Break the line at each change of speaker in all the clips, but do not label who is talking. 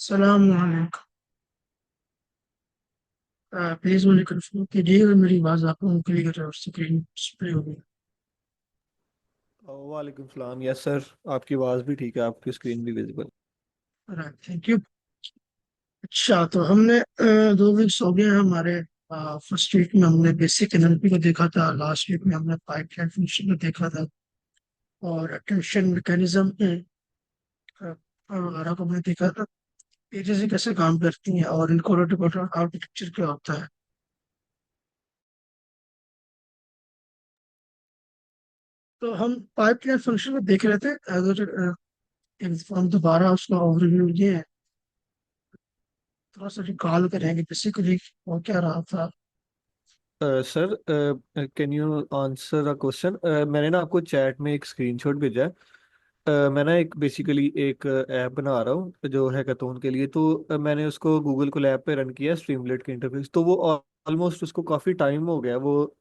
सलाम वालेकुम। प्लीज मुझे कंफर्म कीजिए अगर मेरी आवाज़ आपको क्लियर है और स्क्रीन डिस्प्ले होगी।
वालेकुम सलाम। यस सर, आपकी आवाज़ भी ठीक है, आपकी स्क्रीन भी विजिबल।
Right, thank you. अच्छा, तो हमने 2 वीक्स हो गए हैं हमारे। फर्स्ट वीक में हमने बेसिक एनएलपी को देखा था, लास्ट वीक में हमने पाइपलाइन फंक्शन को देखा था और अटेंशन मैकेनिज्म वगैरह को हमने देखा था। ये चीज़ें कैसे काम करती हैं और इनको आर्किटेक्चर क्या होता है। तो हम पाइपलाइन फंक्शन को देख रहे थे। अगर हम दोबारा उसका ओवरव्यू लिए, थोड़ा सा रिकॉल करेंगे बेसिकली वो क्या रहा था।
Sir, can you answer a question? मैंने ना आपको चैट में एक स्क्रीनशॉट भेजा है। मैं ना एक बेसिकली एक ऐप बना रहा हूँ जो हैकाथॉन के लिए। तो मैंने उसको गूगल को लैब पे रन किया, स्ट्रीमलेट के इंटरफेस। तो वो ऑलमोस्ट उसको काफ़ी टाइम हो गया। वो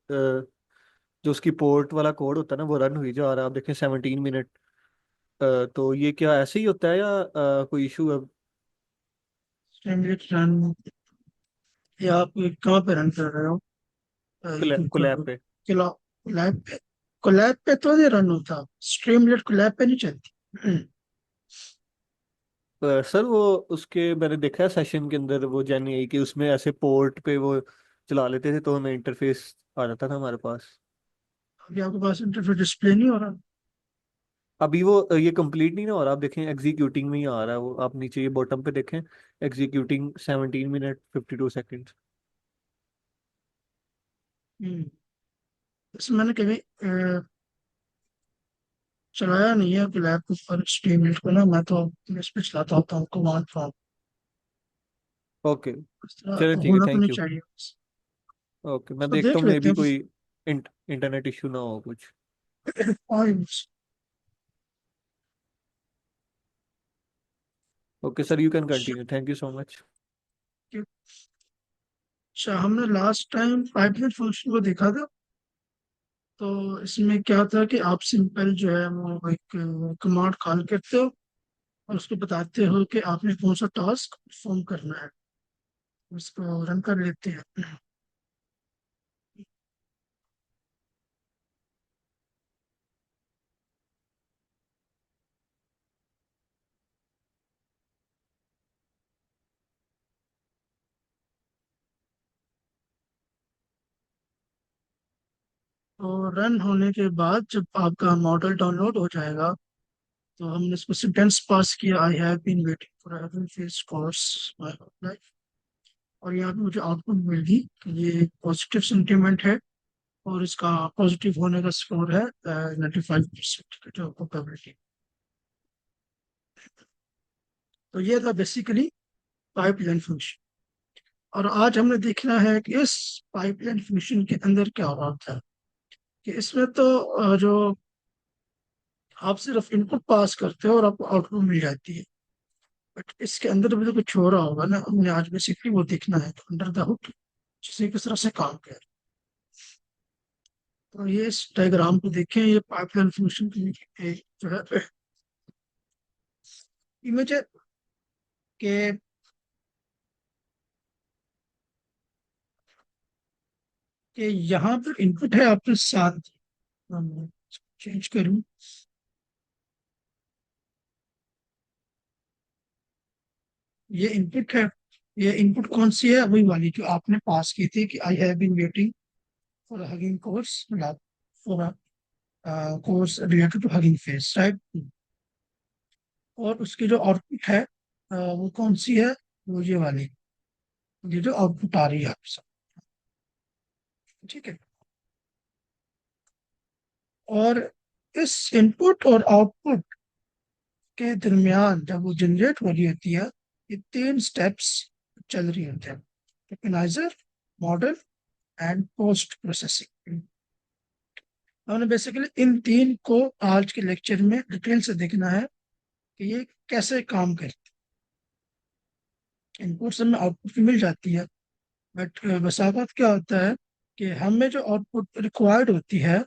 जो उसकी पोर्ट वाला कोड होता है ना, वो रन हुई जा रहा है। आप देखें 17 मिनट। तो ये क्या ऐसे ही होता है या कोई इशू है?
स्ट्रीमलेट रन, या आप कहाँ पे रन कर रहे हो?
कोलैब पे।
कोलैब पे। कोलैब पे तो नहीं रन होता, स्ट्रीमलेट कोलैब पे नहीं चलती।
सर, वो उसके मैंने देखा है सेशन के अंदर, वो जैन आई कि उसमें ऐसे पोर्ट पे वो चला लेते थे तो हमें इंटरफेस आ जाता था हमारे पास।
अभी आपके पास इंटरफेस डिस्प्ले नहीं हो रहा।
अभी वो ये कंप्लीट नहीं ना हो रहा। आप देखें एग्जीक्यूटिंग में ही आ रहा है वो। आप नीचे ये बॉटम पे देखें, एग्जीक्यूटिंग 17 मिनट 52 सेकेंड।
हम्म, इसमें मैंने कभी चलाया नहीं है कोलैब के ऊपर स्ट्रीमलेट को ना। मैं तो इस पे चलाता होता हूँ कमांड प्रॉम्प्ट।
ओके,
इस तरह
चलिए ठीक है,
होना तो नहीं
थैंक यू।
चाहिए बस।
ओके, मैं
इसको
देखता
देख
हूँ मे
लेते
भी
हैं।
कोई इंटरनेट इशू ना हो कुछ।
और
okay sir, you can continue, thank you so much.
अच्छा, हमने लास्ट टाइम पाइपलाइन फंक्शन को देखा था। तो इसमें क्या था कि आप सिंपल जो है वो एक कमांड कॉल करते हो और उसको बताते हो कि आपने कौन सा टास्क परफॉर्म करना है। उसको रन कर लेते हैं। तो रन होने के बाद जब आपका मॉडल डाउनलोड हो जाएगा, तो हमने इसको सेंटेंस पास किया, I have been waiting for heaven face course my life. और यहाँ पे मुझे आउटपुट मिल गई कि ये पॉजिटिव सेंटीमेंट है और इसका पॉजिटिव होने का स्कोर है 95% जो प्रोबेबिलिटी। तो ये था बेसिकली पाइपलाइन फंक्शन। और आज हमने देखना है कि इस पाइपलाइन फंक्शन के अंदर क्या हो रहा था। कि इसमें तो जो आप सिर्फ इनपुट पास करते हो और आपको आउटपुट मिल जाती है। बट इसके अंदर भी तो कुछ हो रहा होगा ना, हमने आज बेसिकली वो देखना है तो अंडर द हुड जिसे किस तरह से काम कर। तो ये इस डायग्राम को देखें, ये पाइपलाइन फंक्शन की जो है इमेज है कि यहाँ पर इनपुट है आपके साथ। चेंज करूँ? ये इनपुट है। ये इनपुट कौन सी है? वही वाली जो आपने पास की थी कि I have been waiting for hugging course, for course related to hugging face, right. और उसकी जो आउटपुट है वो कौन सी है? वो ये वाली, ये जो आउटपुट आ रही है आपके साथ। ठीक है। और इस इनपुट और आउटपुट के दरमियान जब वो जनरेट हो रही होती है, ये 3 स्टेप्स चल रही होती है: tokenizer, model and post processing. हमने बेसिकली इन 3 को आज के लेक्चर में डिटेल से देखना है कि ये कैसे काम करते हैं। इनपुट से हमें आउटपुट भी मिल जाती है, बट बसावत क्या होता है कि हमें जो आउटपुट रिक्वायर्ड होती है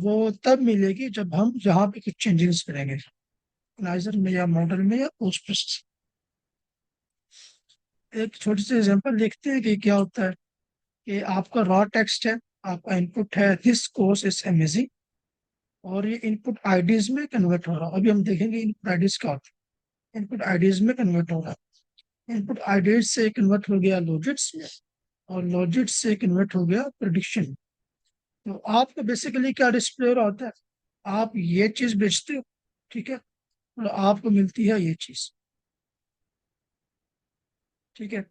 वो तब मिलेगी जब हम यहाँ पे कुछ चेंजेस करेंगे, टोकनाइजर में या मॉडल में या पोस्ट प्रोसेसिंग। एक छोटी सी एग्जांपल देखते हैं कि क्या होता है। कि आपका रॉ टेक्स्ट है, आपका इनपुट है दिस कोर्स इज अमेजिंग, और ये इनपुट आईडीज में कन्वर्ट हो रहा है। अभी हम देखेंगे इनपुट आईडीज क्या होता है। इनपुट आईडीज में कन्वर्ट हो रहा है। इनपुट आईडीज से कन्वर्ट हो गया लॉजिट्स में, और लॉजिट्स से कन्वर्ट हो गया प्रिडिक्शन। तो आपको बेसिकली क्या डिस्प्ले हो रहा होता है, आप ये चीज बेचते हो, ठीक है, और आपको मिलती है ये चीज, ठीक है।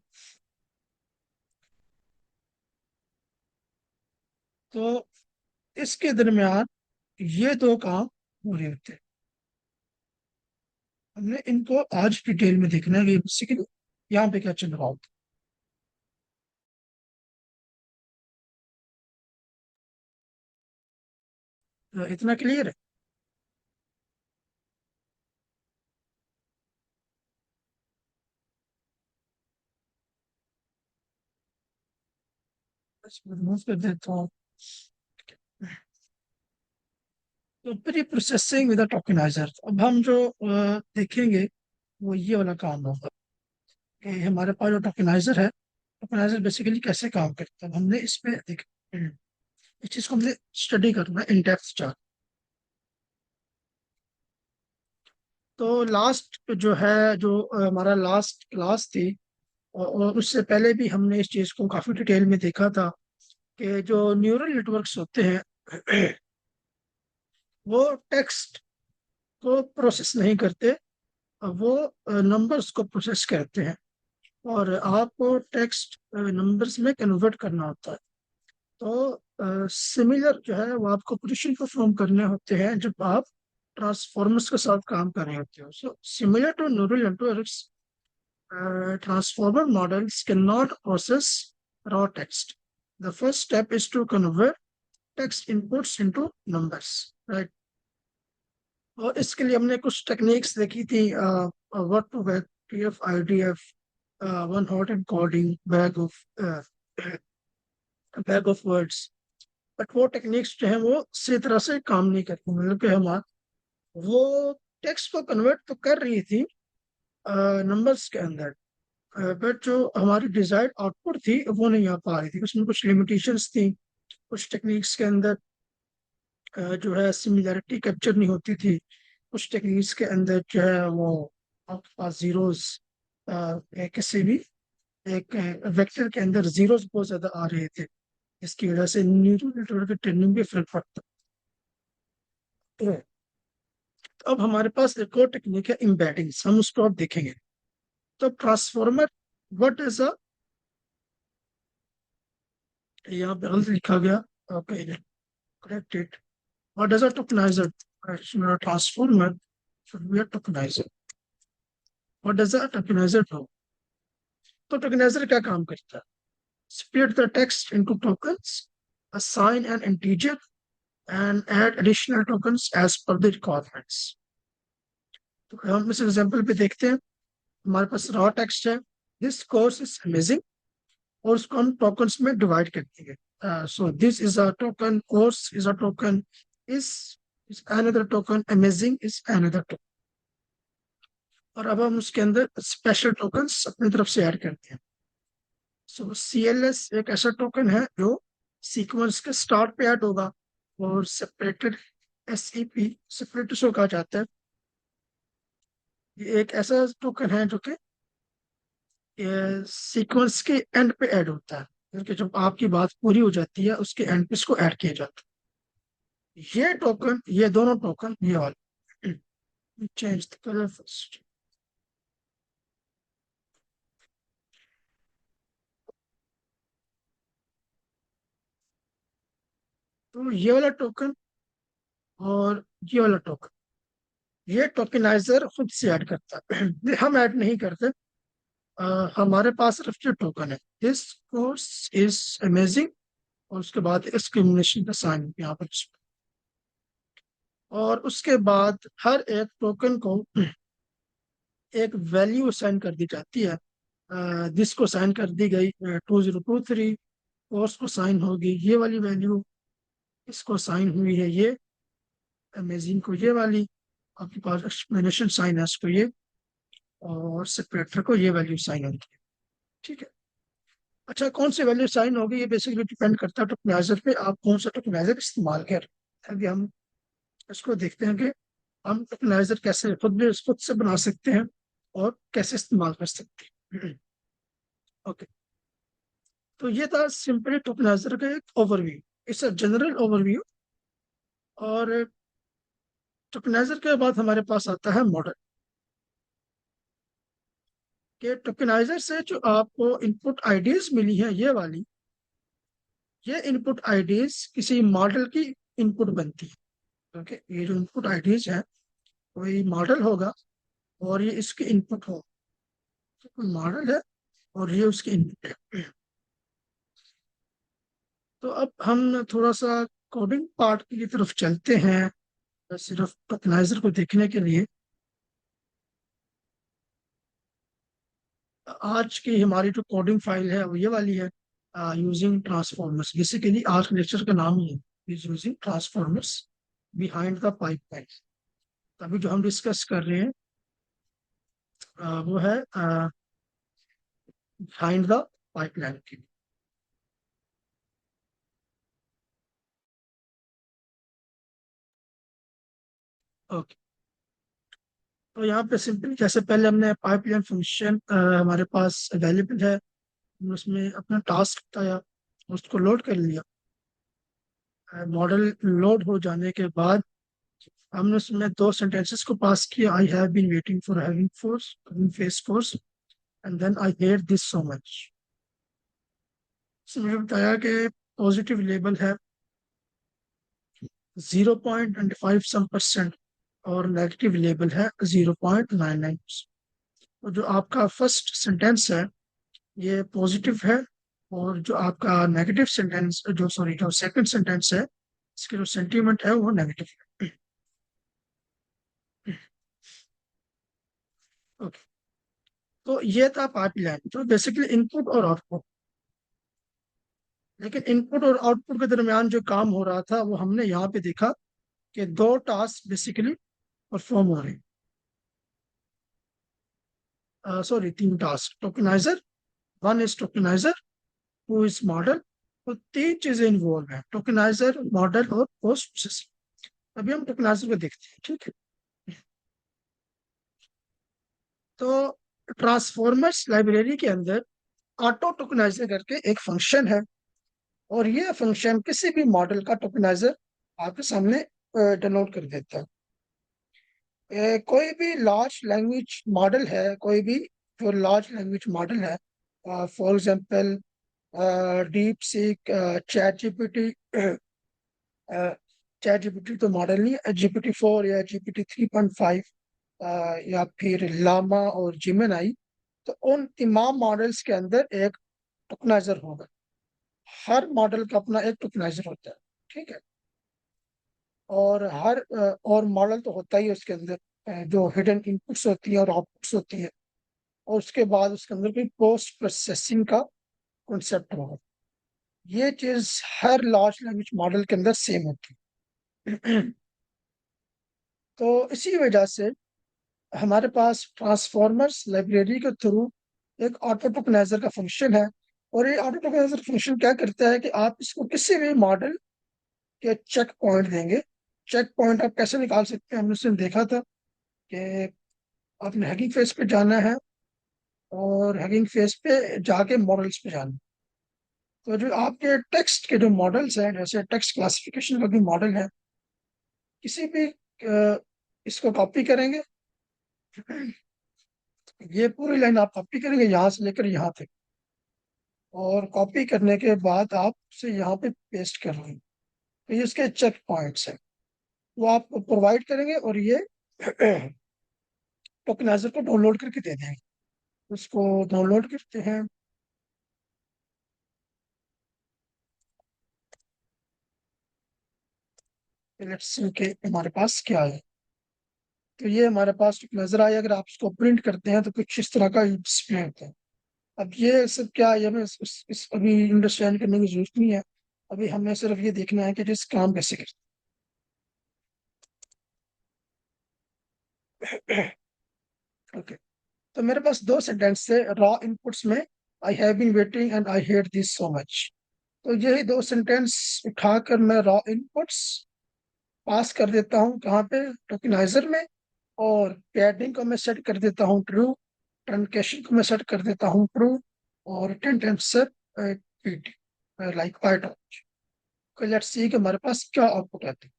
तो इसके दरमियान ये दो काम हो रहे होते हैं। हमने इनको आज डिटेल में देखना है कि बेसिकली यहाँ पे क्या चल रहा होता है। तो इतना क्लियर है। बस रिमूव कर देता हूँ। तो प्री प्रोसेसिंग विद टोकनाइजर, अब हम जो देखेंगे वो ये वाला काम होगा कि हमारे पास जो टोकनाइजर है, टोकनाइजर बेसिकली कैसे काम करता है हमने इसमें देख, इस चीज को हमने स्टडी करना है इन डेप्थ चार्ट। तो लास्ट जो है, जो हमारा लास्ट क्लास थी, और उससे पहले भी हमने इस चीज को काफी डिटेल में देखा था कि जो न्यूरल नेटवर्क्स होते हैं वो टेक्स्ट को प्रोसेस नहीं करते, वो नंबर्स को प्रोसेस करते हैं, और आपको टेक्स्ट नंबर्स में कन्वर्ट करना होता है। तो सिमिलर जो है वो आपको पोजिशन परफॉर्म करने होते हैं जब आप ट्रांसफॉर्मर्स के साथ काम कर रहे होते हो। So similar to neural networks, transformer models cannot process raw text. The first step is to convert text inputs into numbers, right? और इसके लिए हमने कुछ टेक्निक्स देखी थी, word to bag, TF, IDF, one hot encoding, bag of words. But वो techniques जो है वो सही तरह से काम नहीं करती, मतलब कि हम वो टेक्स्ट को कन्वर्ट तो कर रही थी नंबर्स के अंदर, बट जो हमारी डिजायर्ड आउटपुट थी वो नहीं आ पा रही थी, उसमें कुछ लिमिटेशंस थी। कुछ टेक्निक्स के अंदर जो है सिमिलैरिटी कैप्चर नहीं होती थी। कुछ टेक्निक्स के अंदर जो है वो आपके पास जीरोस, किसी भी एक वेक्टर के अंदर जीरोस बहुत ज्यादा आ रहे थे, इसकी वजह से न्यूरल नेटवर्क के ट्रेनिंग में फर्क पड़ता है। तो अब हमारे पास एक और टेक्निक है एम्बेडिंग्स, हम उसको अब देखेंगे। तो ट्रांसफॉर्मर, व्हाट इज अ, यहाँ पे गलत लिखा गया, okay, correct it. What does a tokenizer, transformer should be a tokenizer? What does a tokenizer do? तो tokenizer क्या काम करता है? Split the text into tokens, assign an integer, and add additional tokens as per the requirements. तो हम इस example पे देखते हैं, हमारे पास रॉ टेक्स्ट है, दिस कोर्स इज अमेजिंग, और उसको हम टोकन्स में डिवाइड कर देंगे। सो this is a token, course is a token, इस is another token, amazing is another token। और अब हम उसके अंदर स्पेशल टोकन्स अपनी तरफ से ऐड करते हैं। सो CLS एक ऐसा टोकन है जो सीक्वेंस के स्टार्ट पे ऐड होगा, और सेपरेटेड SEP, सेपरेट उसको कहा जाता है। ये एक ऐसा टोकन है जो कि सीक्वेंस के एंड पे ऐड होता है, क्योंकि जब आपकी बात पूरी हो जाती है उसके एंड पे इसको ऐड किया जाता है। ये टोकन, ये दोनों टोकन, ये वाले, चेंज द कलर फर्स्ट। तो ये वाला टोकन और ये वाला टोकन, ये टोकनाइजर खुद से ऐड करता है, हम ऐड नहीं करते। हमारे पास सिर्फ जो टोकन है, दिस कोर्स इज अमेजिंग, और उसके बाद एक्सक्लेमेशन का साइन यहाँ पर, और उसके बाद हर एक टोकन को एक वैल्यू साइन कर दी जाती है। दिस को साइन कर दी गई 2023, कोर्स को साइन होगी ये वाली वैल्यू, इसको साइन हुई है ये, अमेजिंग को ये वाली, आपके पास एक्सप्लेनेशन साइन है इसको ये, और सेपरेटर को ये वैल्यू साइन होगी। ठीक है। अच्छा, कौन सी वैल्यू साइन होगी, ये बेसिकली डिपेंड करता है टोकनाइजर पे, आप कौन सा टोकनाइजर इस्तेमाल कर रहे हैं। अभी हम इसको देखते हैं कि हम टोकनाइजर कैसे खुद से बना सकते हैं और कैसे इस्तेमाल कर सकते हैं। ओके, तो ये था सिंपली टोकनाइजर का एक overview, it's a general overview. और टोकनाइजर के बाद हमारे पास आता है मॉडल। कि टोकनाइजर से जो आपको इनपुट आईडीज मिली है, ये वाली, ये इनपुट आईडीज किसी मॉडल की इनपुट बनती है। ओके, ये जो इनपुट आईडीज है वही मॉडल होगा, और ये इसके इनपुट हो, मॉडल है और ये उसके इनपुट है। तो अब हम थोड़ा सा कोडिंग पार्ट की तरफ चलते हैं, सिर्फ टोकनाइजर को देखने के लिए। आज की हमारी जो कोडिंग फाइल है वो ये वाली है, यूजिंग ट्रांसफॉर्मर्स। बेसिकली आज लेक्चर का नाम ही है, is using transformers behind the pipeline. अभी जो हम डिस्कस कर रहे हैं वो है बिहाइंड द पाइपलाइन की। ओके, तो यहाँ पे सिंपली जैसे पहले हमने पाइपलाइन फंक्शन हमारे पास अवेलेबल है, हमने उसमें अपना टास्क बताया, उसको लोड कर लिया। मॉडल लोड हो जाने के बाद हमने उसमें दो सेंटेंसेस को पास किया, I have been waiting for having force face course and then I hate this so much. इसमें मुझे बताया कि पॉजिटिव लेबल है 0.25 सम परसेंट और नेगेटिव लेबल है 0.99। तो जो आपका फर्स्ट सेंटेंस है ये पॉजिटिव है, और जो आपका नेगेटिव सेंटेंस, जो सॉरी जो सेकंड सेंटेंस है, इसके जो सेंटीमेंट है वो नेगेटिव है। ओके, तो ये था पाइपलाइन, जो बेसिकली इनपुट और आउटपुट। लेकिन इनपुट और आउटपुट के दरमियान जो काम हो रहा था वो हमने यहाँ पे देखा कि दो टास्क बेसिकली परफॉर्म हो रहे हैं, सॉरी तीन task. Tokenizer, one is tokenizer, two is model. तो तीन चीजें इन्वॉल्व है, टोकनाइजर, मॉडल और पोस्ट प्रोसेसिंग। अभी हम टोकनाइजर को देखते हैं, ठीक है। तो ट्रांसफॉर्मर्स लाइब्रेरी के अंदर ऑटो टोकनाइजर करके एक फंक्शन है, और ये फंक्शन किसी भी मॉडल का टोकनाइजर आपके सामने डिनोट कर देता है। कोई भी लार्ज लैंग्वेज मॉडल है, कोई भी जो लार्ज लैंग्वेज मॉडल है, for example deep seek, chat GPT, chat GPT तो मॉडल नहीं है, GPT-4 या GPT 3.5, या फिर लामा और जिमेनाई। तो उन तमाम मॉडल्स के अंदर एक टोकनाइजर होगा। हर मॉडल का अपना एक टोकनाइजर होता है, ठीक है। और और मॉडल तो होता ही है उसके अंदर, जो हिडन इनपुट्स होती है और आउटपुट्स होती है, और उसके बाद उसके अंदर कोई पोस्ट प्रोसेसिंग का कॉन्सेप्ट होगा। ये चीज हर लार्ज लैंग्वेज मॉडल के अंदर सेम होती है। तो इसी वजह से हमारे पास ट्रांसफॉर्मर्स लाइब्रेरी के थ्रू एक ऑटो टोकनाइजर का फंक्शन है। और ये ऑटो टोकनाइजर फंक्शन क्या करता है कि आप इसको किसी भी मॉडल के चेक पॉइंट देंगे। चेक पॉइंट आप कैसे निकाल सकते हैं, हमने उसने देखा था कि आपने हैगिंग फेस पे जाना है, और हैगिंग फेस पे जाके मॉडल्स पे जाना है। तो जो आपके टेक्स्ट के जो मॉडल्स हैं, जैसे टेक्स्ट क्लासिफिकेशन का भी मॉडल है, किसी भी इसको कॉपी करेंगे, ये पूरी लाइन आप कॉपी करेंगे यहाँ से लेकर यहाँ तक, और कॉपी करने के बाद आप उसे यहाँ पे पेस्ट कर लेंगे। तो ये इसके चेक पॉइंट्स हैं, वो आप प्रोवाइड करेंगे, और ये टोकनाइजर को डाउनलोड करके दे देंगे। उसको डाउनलोड करते हैं। लेट्स सी के हमारे पास क्या है। तो ये हमारे पास टोकनाइजर आया, अगर आप इसको प्रिंट करते हैं तो कुछ इस तरह का डिस्प्ले होता है। अब ये सब क्या है, हमें इस अभी अंडरस्टैंड करने की जरूरत नहीं है। अभी हमें सिर्फ ये देखना है कि जिस काम कैसे करते हैं। ओके, तो मेरे पास दो सेंटेंस थे रॉ इनपुट्स में। I have been waiting and I hate this so much. तो यही दो सेंटेंस उठाकर मैं रॉ इनपुट्स पास कर देता हूँ कहाँ पे, टोकेनाइजर में। और पैडिंग को मैं सेट कर देता हूँ ट्रू, ट्रंकेशन को मैं सेट कर देता हूँ ट्रू, और tent answer PT like white. Let's see कि हमारे पास क्या आउटपुट आती है।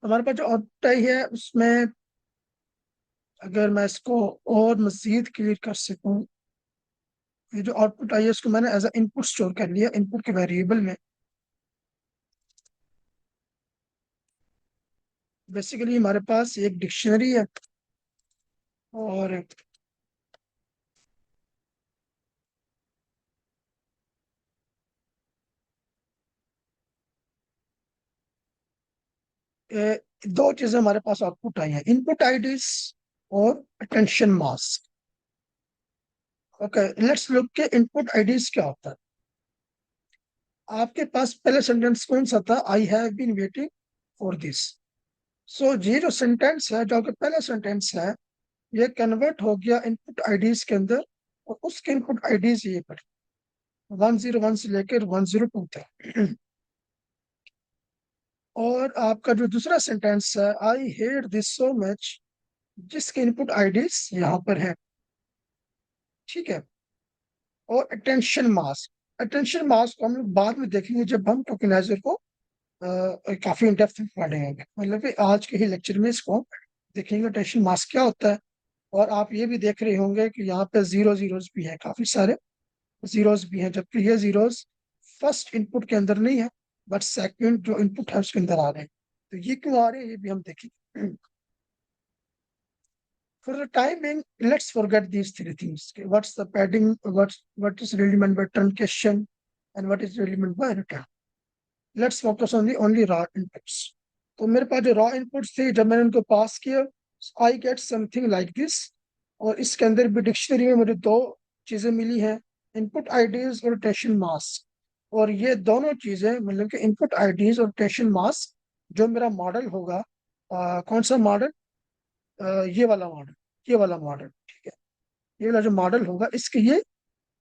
हमारे पास जो आउटपुट आई है उसमें, अगर मैं इसको और मजीद क्लियर कर सकूं, ये जो आउटपुट आई है उसको मैंने एज अ इनपुट स्टोर कर लिया इनपुट के वेरिएबल में। बेसिकली हमारे पास एक डिक्शनरी है, और दो चीजें हमारे पास आउटपुट आई हैं, इनपुट आईडीज और attention mask. Okay, let's look के इनपुट आईडीज क्या होता है। आपके पास पहले सेंटेंस कौन सा था, I have been waiting for this. So ये जो सेंटेंस है, जो आपका पहला सेंटेंस है, ये कन्वर्ट हो गया इनपुट आईडीज के अंदर, और उसके इनपुट आईडीज ये पर 101 से लेकर 102 तक। और आपका जो दूसरा सेंटेंस है, आई हेट दिस सो मच, जिसके इनपुट आईडीज यहाँ पर है। ठीक है। और अटेंशन मास्क को हम लोग बाद में देखेंगे जब हम टोकेनाइजर को काफी इन डेप्थ में पढ़ेंगे, मतलब कि आज के ही लेक्चर में इसको देखेंगे अटेंशन मास्क क्या होता है। और आप ये भी देख रहे होंगे कि यहाँ पे जीरो जीरोस भी है, काफी सारे जीरोस भी हैं, जबकि ये जीरोस फर्स्ट इनपुट के अंदर नहीं है, बट सेकंड जो इनपुट है उसके अंदर आ रहे हैं। तो ये क्यों आ रहे हैं ये भी हम देखेंगे। For the time being, let's forget these three things. Okay, what's the padding? What is really meant by truncation, and what is really meant by return? Let's focus on the only raw inputs. तो मेरे पास जो raw inputs थे, जब मैंने उनको पास किया, I get something like this. और इसके अंदर भी डिक्शनरी में मुझे दो चीजें मिली हैं, इनपुट आईडीज और रोटेशन मास्क। और ये दोनों चीजें मतलब कि इनपुट आईडीज और रोटेशन मास्क, जो मेरा मॉडल होगा, कौन सा मॉडल, ये वाला मॉडल, ये वाला मॉडल, ठीक है, ये वाला जो मॉडल होगा इसके ये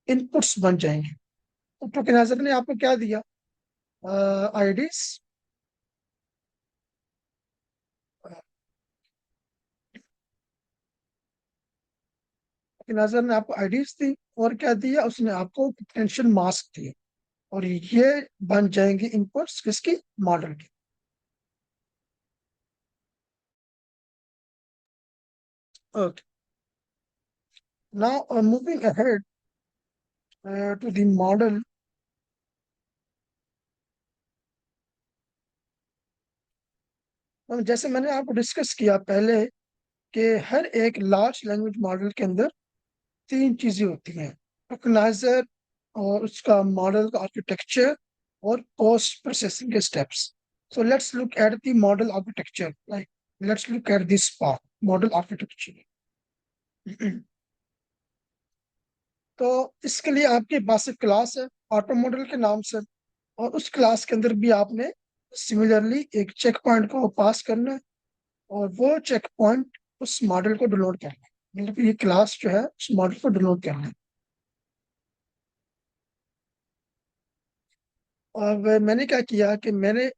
इनपुट्स बन जाएंगे। तो टोकेनाइजर ने आपको क्या दिया, आईडीज, टोकेनाइजर ने आपको आईडीज दी, और क्या दिया उसने आपको, पोटेंशियल मास्क दिए। और ये बन जाएंगे इनपुट्स किसकी, मॉडल की। Okay, now moving ahead to the model. जैसे मैंने आपको डिस्कस किया पहले कि हर एक लार्ज लैंग्वेज मॉडल के अंदर तीन चीजें होती हैं, टोकनाइजर, और उसका मॉडल का आर्किटेक्चर, और पोस्ट प्रोसेसिंग के steps. So let's look at the model architecture, like let's look at this part, model architecture. तो इसके लिए आपके पास एक क्लास है ऑटो मॉडल के नाम से, और उस क्लास के अंदर भी आपने सिमिलरली एक चेक पॉइंट को पास करना है, और वो चेक पॉइंट उस मॉडल को डिनोट करना है, मतलब कि ये क्लास जो है उस मॉडल को डिनोट करना है। और मैंने क्या किया कि मैंने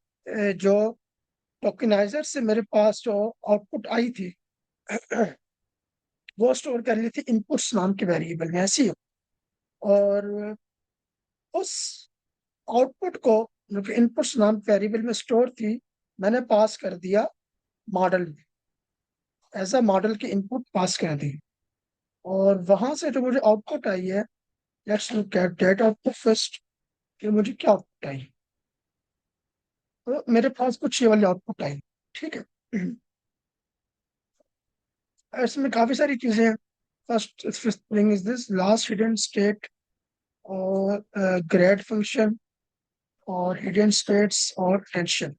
जो टोकेनाइजर से मेरे पास जो आउटपुट आई थी, वो स्टोर कर ली थी इनपुट्स नाम के वेरिएबल में, ऐसी। और उस आउटपुट को जो कि इनपुट्स नाम के वेरिएबल में स्टोर थी, मैंने पास कर दिया मॉडल में, एज अ मॉडल की इनपुट पास कर दी। और वहां से जो मुझे आउटपुट आई है, let's look at that output first, कि मुझे क्या आउटपुट आई। तो मेरे पास कुछ ये वाली आउटपुट आई, ठीक है। इसमें काफी सारी चीजें हैं। First thing is this last hidden state, और ग्रेड फंक्शन, और हिडन स्टेट्स, और टेंशन।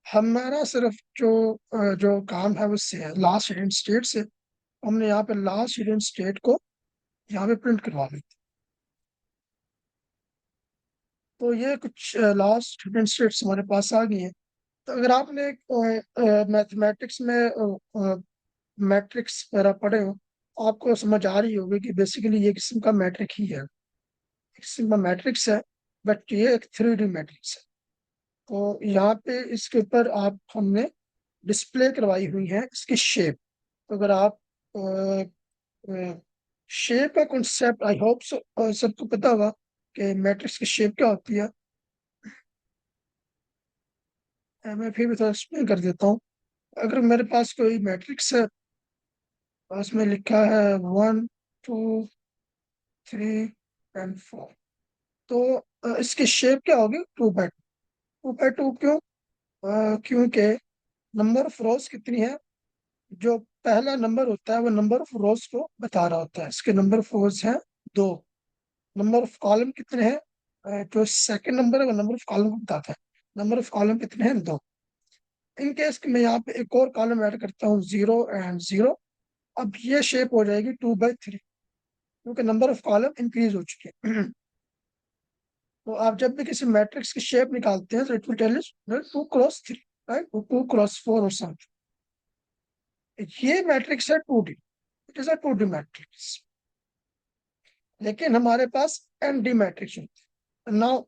हमारा सिर्फ जो काम है उससे है, लास्ट हिडन स्टेट से। हमने यहाँ पे लास्ट हिडन स्टेट को यहाँ पे प्रिंट करवा दी। तो ये कुछ लास्ट हिडन स्टेट्स हमारे पास आ गई हैं। तो अगर आपने मैथमेटिक्स में मैट्रिक्स वगैरह पढ़े हो, आपको समझ आ रही होगी कि बेसिकली ये किस्म का मैट्रिक ही है, एक किस्म का मैट्रिक्स है, बट ये एक 3D मैट्रिक्स है। तो यहाँ पे इसके ऊपर आप हमने डिस्प्ले करवाई हुई है इसकी शेप। तो अगर आप शेप का कॉन्सेप्ट, आई होप सबको पता होगा कि मैट्रिक्स की शेप क्या होती है। मैं फिर भी थोड़ा एक्सप्लेन कर देता हूँ। अगर मेरे पास कोई मैट्रिक्स है, उसमें लिखा है 1 2 3 एंड 4, तो इसकी शेप क्या होगी? 2 बाय 2। 2 बाय 2 क्यों? क्योंकि नंबर ऑफ रोज कितनी है, जो पहला नंबर होता है वो नंबर ऑफ रोज को बता रहा होता है, इसके नंबर ऑफ रोज है 2। नंबर ऑफ कॉलम कितने हैं? जो सेकंड नंबर है वो नंबर ऑफ कॉलम को बताता है, नंबर ऑफ कॉलम कितने हैं? 2। इन केस कि मैं यहाँ पे एक और कॉलम ऐड करता हूँ 0 एंड 0, अब ये शेप हो जाएगी 2 बाय 3, क्योंकि नंबर ऑफ कॉलम इंक्रीज हो चुके हैं। तो आप जब भी किसी मैट्रिक्स की शेप निकालते हैं तो it will tell is 2 cross 3, right, 2 cross 4 और समथिंग। ये मैट्रिक्स है 2D, it is a 2D matrix. लेकिन हमारे पास ND मैट्रिक्स होती है। नाउ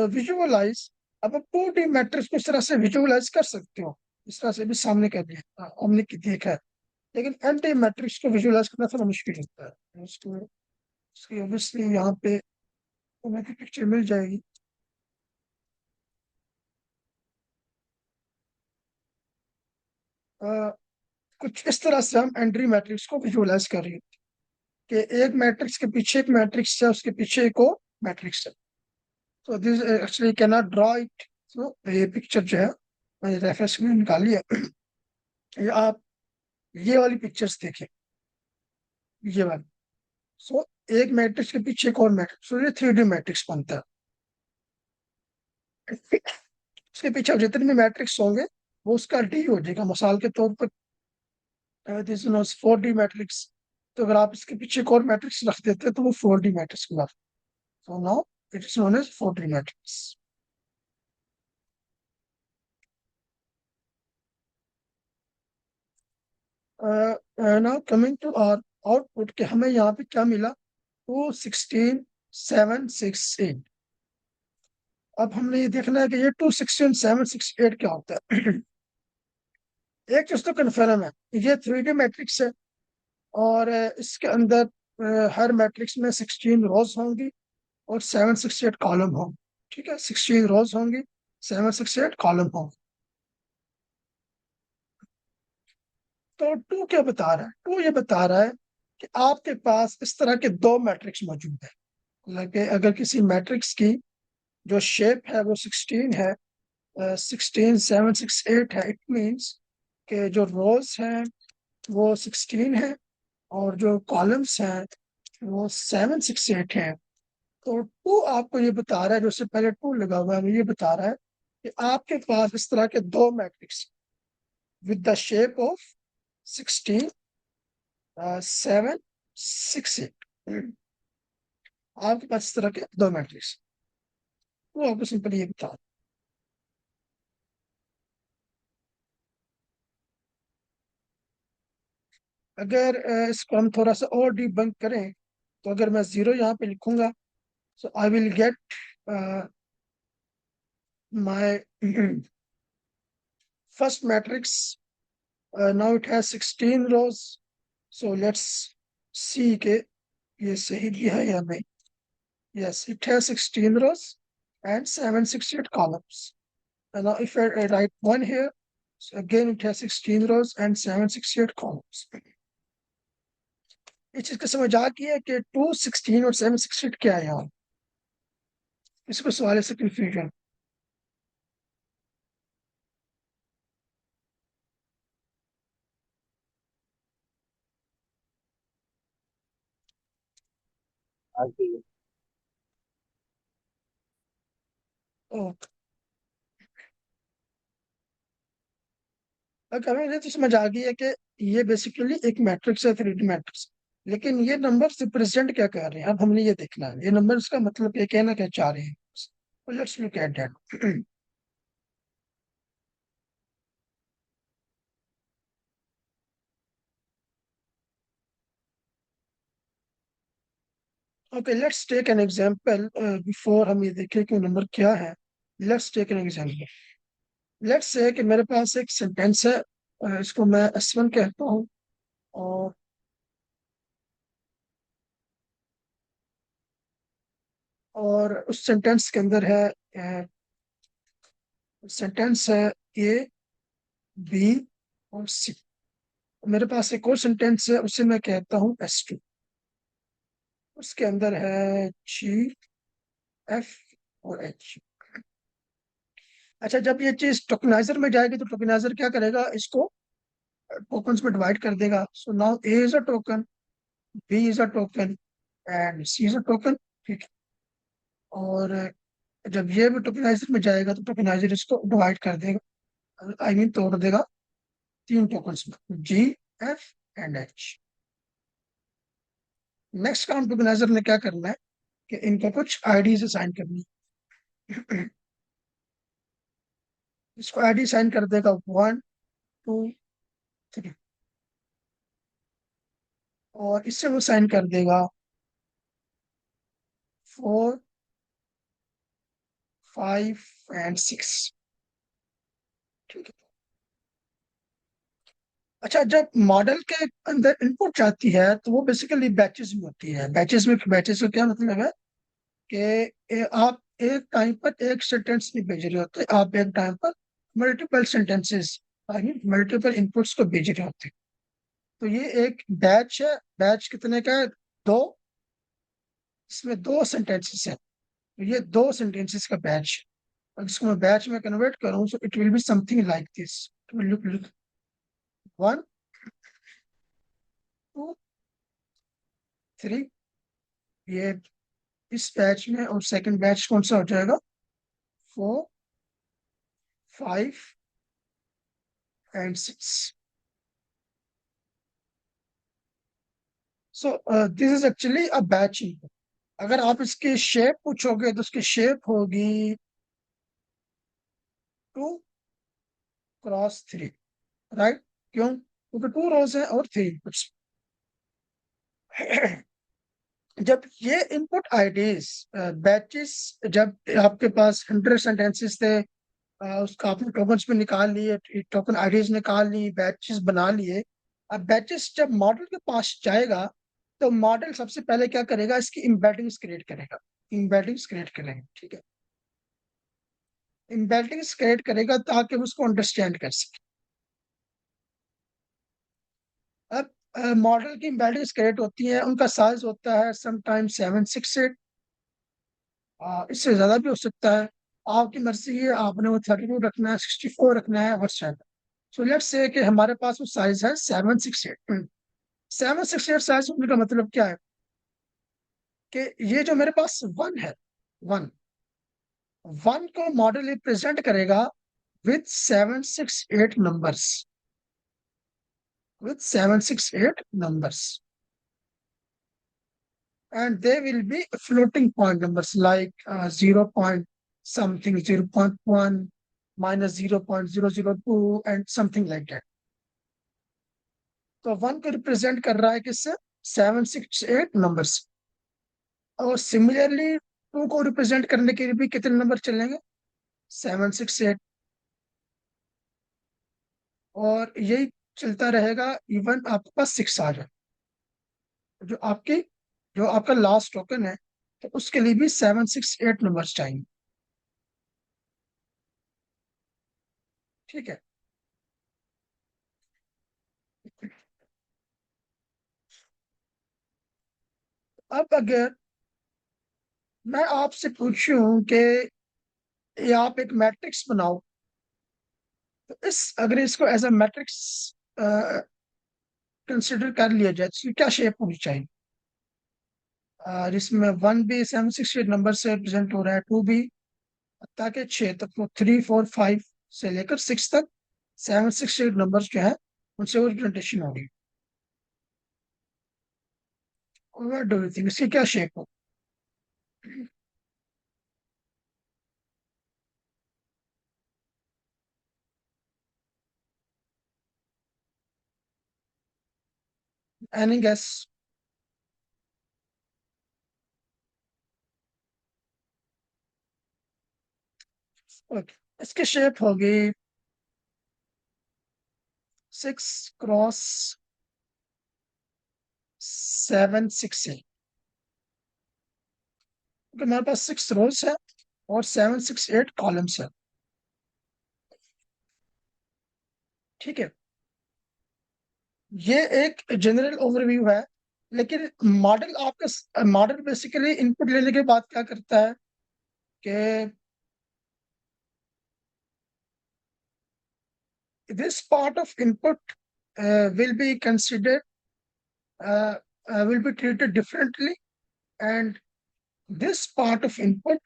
विजुअलाइज, अब 2D मैट्रिक्स को इस तरह से विजुअलाइज कर सकते हो, इस तरह से भी सामने कर दिया, हमने देखा है। लेकिन ND मैट्रिक्स को विजुअलाइज करना थोड़ा मुश्किल होता है। उसको उसकी ऑब्वियसली यहाँ पे तुम्हें पिक्चर मिल जाएगी। अ, कुछ इस तरह से हम एंट्री मैट्रिक्स को विजुअलाइज कर रहे हैं कि एक मैट्रिक्स के पीछे एक मैट्रिक्स है, उसके पीछे एक और मैट्रिक्स है। तो this actually can not draw it. तो ये पिक्चर जो है मैंने रेफरेंस में निकाली है। ये आप ये वाली पिक्चर्स देखें, ये वाली। सो एक मैट्रिक्स के पीछे एक और मैट्रिक्स, तो ये 3D मैट्रिक्स बनता है। उसके पीछे अब जितने भी मैट्रिक्स होंगे वो उसका डी हो जाएगा। मिसाल के तौर पर दिस इज 4D मैट्रिक्स, तो अगर आप इसके पीछे एक और मैट्रिक्स रख देते हैं तो वो 4D मैट्रिक्स बना। So now it is known as 4D matrix. Now coming to our output, कि हमें यहाँ पे क्या मिला? 2 16 7 6 8। अब हमने ये देखना है कि ये 2 16 7 6 8 क्या होता है। एक चीज तो कन्फर्म है, ये 3D मैट्रिक्स है, और इसके अंदर हर मैट्रिक्स में 16 रोज होंगी और 7 6 8 कॉलम होंगे। ठीक है, 16 रोज होंगी, 7 6 8 कॉलम होंगे। तो टू क्या बता रहा है? टू ये बता रहा है कि आपके पास इस तरह के दो मैट्रिक्स मौजूद है। मतलब अगर किसी मैट्रिक्स की जो शेप है वो 16 है, 16 7 6 8 है, इट मीन्स कि जो रोज हैं वो 16 है और जो कॉलम्स हैं वो 7 6 8 है। तो टू आपको ये बता रहा है, जो उससे पहले टू लगा हुआ है वो ये बता रहा है कि आपके पास इस तरह के दो matrix with the shape of 16 7 6 8, आपके पास इस तरह के दो मैट्रिक्स, वो आपको सिंपल ये बता। अगर इसको हम थोड़ा सा और डीप बंक करें, तो अगर मैं 0 यहाँ पे लिखूंगा, so I will get my first matrix. Now it has 16 rows. So let's see के ये सही दिया है या नहीं. Yes, it has 16 rows and 768 columns. And now if I write 1 here, so again it has 16 rows and 768 columns. इस चीज का समझ आ गया है कि 2 16 और 768 क्या है यहाँ? इसको सवाल से कंफ्यूजन। अगर हमें तो समझ आ गई है कि ये बेसिकली एक मैट्रिक्स है, 3D मैट्रिक्स। लेकिन ये नंबर रिप्रेजेंट क्या कर रहे हैं, अब हमने ये देखना है ये नंबर का मतलब ये कहना क्या चाह रहे हैं। Let's look at that. Okay, let's take an example before हम ये देखें कि नंबर क्या है। Let's take an example. Let's say कि मेरे पास एक सेंटेंस है, इसको मैं S1 कहता हूँ। और उस सेंटेंस के अंदर है, सेंटेंस है A, B और C। मेरे पास एक और सेंटेंस है, उसे मैं कहता हूँ S2। उसके अंदर है G, F और H। अच्छा, जब ये चीज टोकनाइजर में जाएगी तो टोकनाइजर क्या करेगा, इसको टोकन्स में डिवाइड कर देगा। So now A is a token, B is a token and C is a token. ठीक है। और जब ये भी टोकनाइजर में जाएगा तो टोकनाइजर इसको डिवाइड कर देगा, आई मीन तोड़ देगा तीन टोकन्स में, G, F and H। Next काम टोकनाइजर ने क्या करना है कि इनको कुछ आईडीज असाइन करनी है। इसको आईडी साइन कर देगा 1, 2, 3। और इससे वो साइन कर देगा 4, 5 एंड 6। ठीक है। अच्छा, जब मॉडल के अंदर इनपुट जाती है तो वो बेसिकली बैचेस में होती है। बैचेस का क्या मतलब है कि आप एक टाइम पर एक सेंटेंस नहीं भेज रहे होते, आप एक टाइम पर multiple sentences, I mean multiple inputs को भेज रहे होते हैं। तो ये एक बैच है। बैच कितने का है? दो। इसमें दो सेंटेंसेस है, तो ये दो सेंटेंसेस का बैच है। अगर इसको मैं बैच में कन्वर्ट करूं तो it will be something like this. It will look 1, 2, 3। ये इस बैच में, और सेकंड बैच कौन सा हो जाएगा? 4, 5 and 6। So this is actually a batch input. अगर आप इसकी शेप पूछोगे तो उसकी शेप होगी 2 क्रॉस 3। राइट? क्यों? क्योंकि टू रोज है और 3 इनपुट्स। जब ये इनपुट आईडीज बैचेस, जब आपके पास 100 सेंटेंसेस थे, उसका आपने टोकन्स में निकाल लिए, टोकन आईडीज निकाल ली, बैचेस बना लिए। अब बैचेस जब मॉडल के पास जाएगा तो मॉडल सबसे पहले क्या करेगा, इसकी इम्बेडिंग्स क्रिएट करेगा। इम्बेडिंग्स क्रिएट करेंगे, ठीक है। इम्बेडिंग्स क्रिएट करेगा ताकि उसको अंडरस्टैंड कर सके। अब मॉडल की इम्बेडिंग्स क्रिएट होती है, उनका साइज होता है समटाइम्स 768। इससे ज्यादा भी हो सकता है, आपकी मर्जी है। आपने वो 32 रखना है, 64 रखना है, व्हाट्स। सो लेट्स से कि हमारे पास वो साइज है 768। 768 साइज होने का मतलब क्या है कि ये जो मेरे पास वन है, वन, वन को मॉडल रिप्रेजेंट करेगा with 768 numbers, with 768 numbers. and they will be floating point numbers like 0 point something, 0.1, minus 0.002 and something like that। तो वन को रिप्रेजेंट कर रहा है किससे? 768 नंबर्स। और सिमिलरली टू को रिप्रेजेंट करने के लिए भी कितने नंबर चलेंगे? 768। और यही चलता रहेगा इवन आपके पास 6 आ जाए। जो आपकी जो आपका लास्ट टोकन है, तो उसके लिए भी 768 नंबर्स चाहिए। ठीक है। अब अगर मैं आपसे पूछूं कि ये आप एक मैट्रिक्स बनाओ, तो इस अगर इसको एज अ मैट्रिक्स कंसिडर कर लिया जाए तो इसकी क्या शेप होनी चाहिए? जिसमें वन भी 768 नंबर से रिप्रेजेंट हो रहा है, टू भी, ताकि 6 तक, तो 3, 4, 5 से लेकर 6 तक 768 नंबर जो है उनसे वो रिप्रेजेंटेशन होगी। व्हाट डू यू थिंक, इसकी क्या शेप हो? Any guess? ओके, इसकी शेप होगी 6x7 6 क्योंकि हमारे पास 6 रोज है और 7 6 8 कॉलम्स है। ठीक है, ये एक जनरल ओवरव्यू है। लेकिन मॉडल बेसिकली इनपुट लेने के बाद क्या करता है कि this part of input will be considered will be treated differently, and this part of input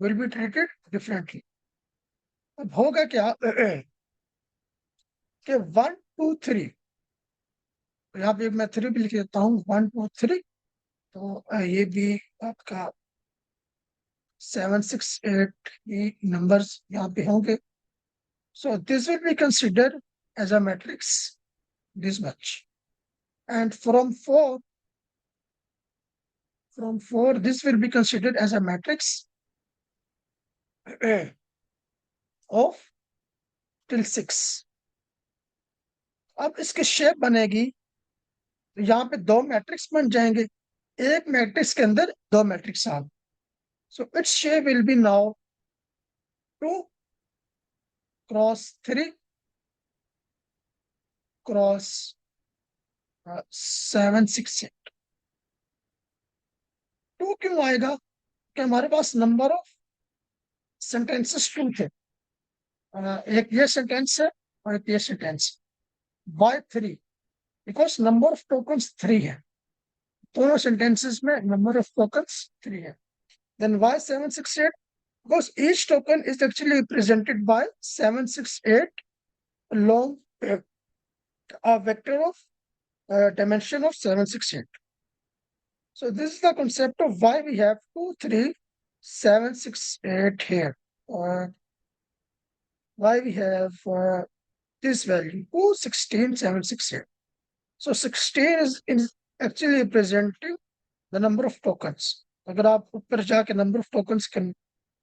will be treated differently. अब होगा क्या कि 1 2 3, यहाँ पे मैं 3 भी लिख देता हूँ, 1 2 3। तो ये भी आपका 7 6 8 ये नंबर्स यहाँ पे होंगे। So this will be considered as a matrix, this much. And from 4, this will be considered as a matrix of till 6. अब इसकी शेप बनेगी, तो यहाँ पे 2 मैट्रिक्स बन जाएंगे, एक मैट्रिक्स के अंदर 2 मैट्रिक्स आ। So it's shape will be now 2 × 3 × 7 6 8। 2 क्यों आएगा कि हमारे पास नंबर ऑफ सेंटेंसेस 2 थे। एक ये सेंटेंस है और एक ये sentence. Why 3? Because number of tokens 3 है, दोनों सेंटेंसेस में नंबर ऑफ टोकन्स 3 है। Then why 7 6 8? Because each token is actually represented by 7 6 8 long a vector of dimension of 7 6 8. So this is the concept of why we have 2 3 7 6 8 here, or why we have this value 2 16 7 6 8. So 16 is actually representing the number of tokens. अगर आप ऊपर जाके number of tokens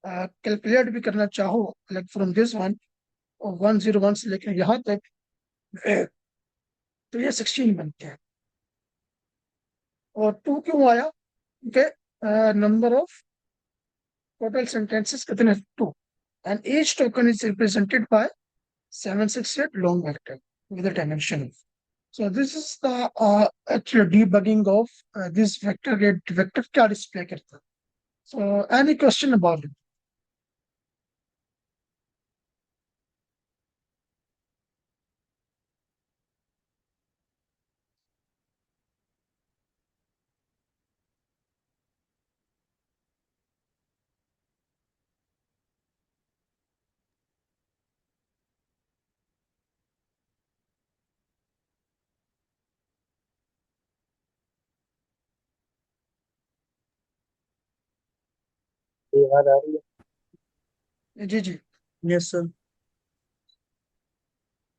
calculate भी करना चाहो, like from this one 101 से लेकर यहाँ तक, तो ये 16 बनते हैं। और 2 क्यों आया? क्योंकि नंबर ऑफ टोटल सेंटेंसेस कितने? 2, and each token is represented by 7 6 8 long vector with a dimension of. So this is the actual debugging of this vector. Get vector क्या display करता है? So any question about it?
ये याद आ रही
जी जी, yes sir.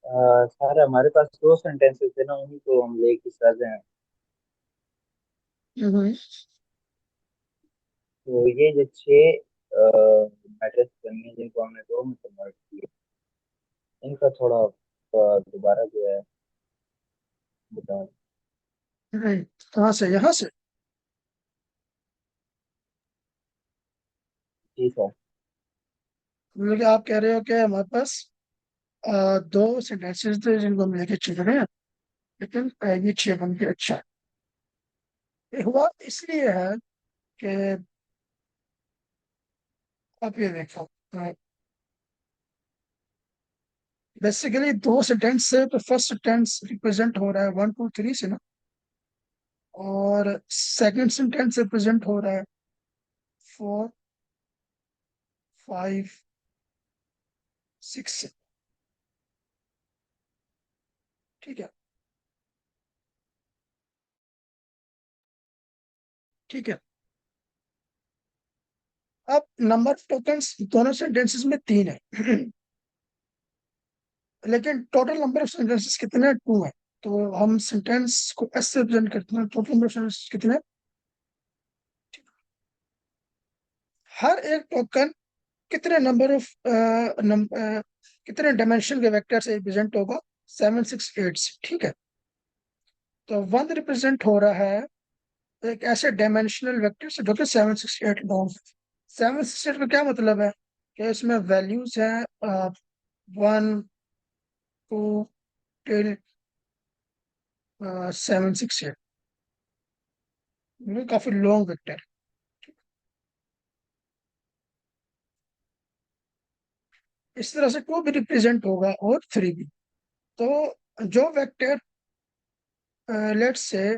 है। Sir हमारे पास 2 sentences थे ना, उन्हीं को हम लेके चल रहे हैं।
हम्म।
तो ये जो 6 मैट्रिक्स बनी है जिनको हमने 2 में कन्वर्ट किया, इनका थोड़ा दोबारा जो है बता।
राइट, कहाँ से? यहाँ से?
जी सर।
मतलब कि आप कह रहे हो कि हमारे पास 2 सेंटेंसेस थे जिनको हम लेके चल रहे हैं, लेकिन ये 6 बन के अच्छा है। ये हुआ इसलिए है कि आप ये देखो, बेसिकली 2 सेंटेंस से तो फर्स्ट सेंटेंस रिप्रेजेंट हो रहा है 1 2 3 से ना, और सेकंड सेंटेंस रिप्रेजेंट हो रहा है 4 5 6 से। ठीक है, ठीक है। अब नंबर ऑफ टोकन्स दोनों सेंटेंसेस में 3 है लेकिन टोटल नंबर ऑफ सेंटेंसेस कितने हैं? 2 है। तो हम सेंटेंस को एस से रिप्रेजेंट करते हैं। टोटल नंबर ऑफ सेंटेंसेस कितने हैं? हर एक टोकन कितने नंबर ऑफ कितने डायमेंशन के वेक्टर से रिप्रेजेंट होगा 768 से, ठीक है। तो 1 रिप्रेजेंट हो रहा है एक ऐसे डायमेंशनल वेक्टर से जो कि 768 नॉन। 768 का क्या मतलब है कि इसमें वैल्यूज है 1 2 टिल 768, काफी लॉन्ग वेक्टर। इस तरह से 2 भी रिप्रेजेंट होगा और 3 भी। तो जो वेक्टर लेट्स से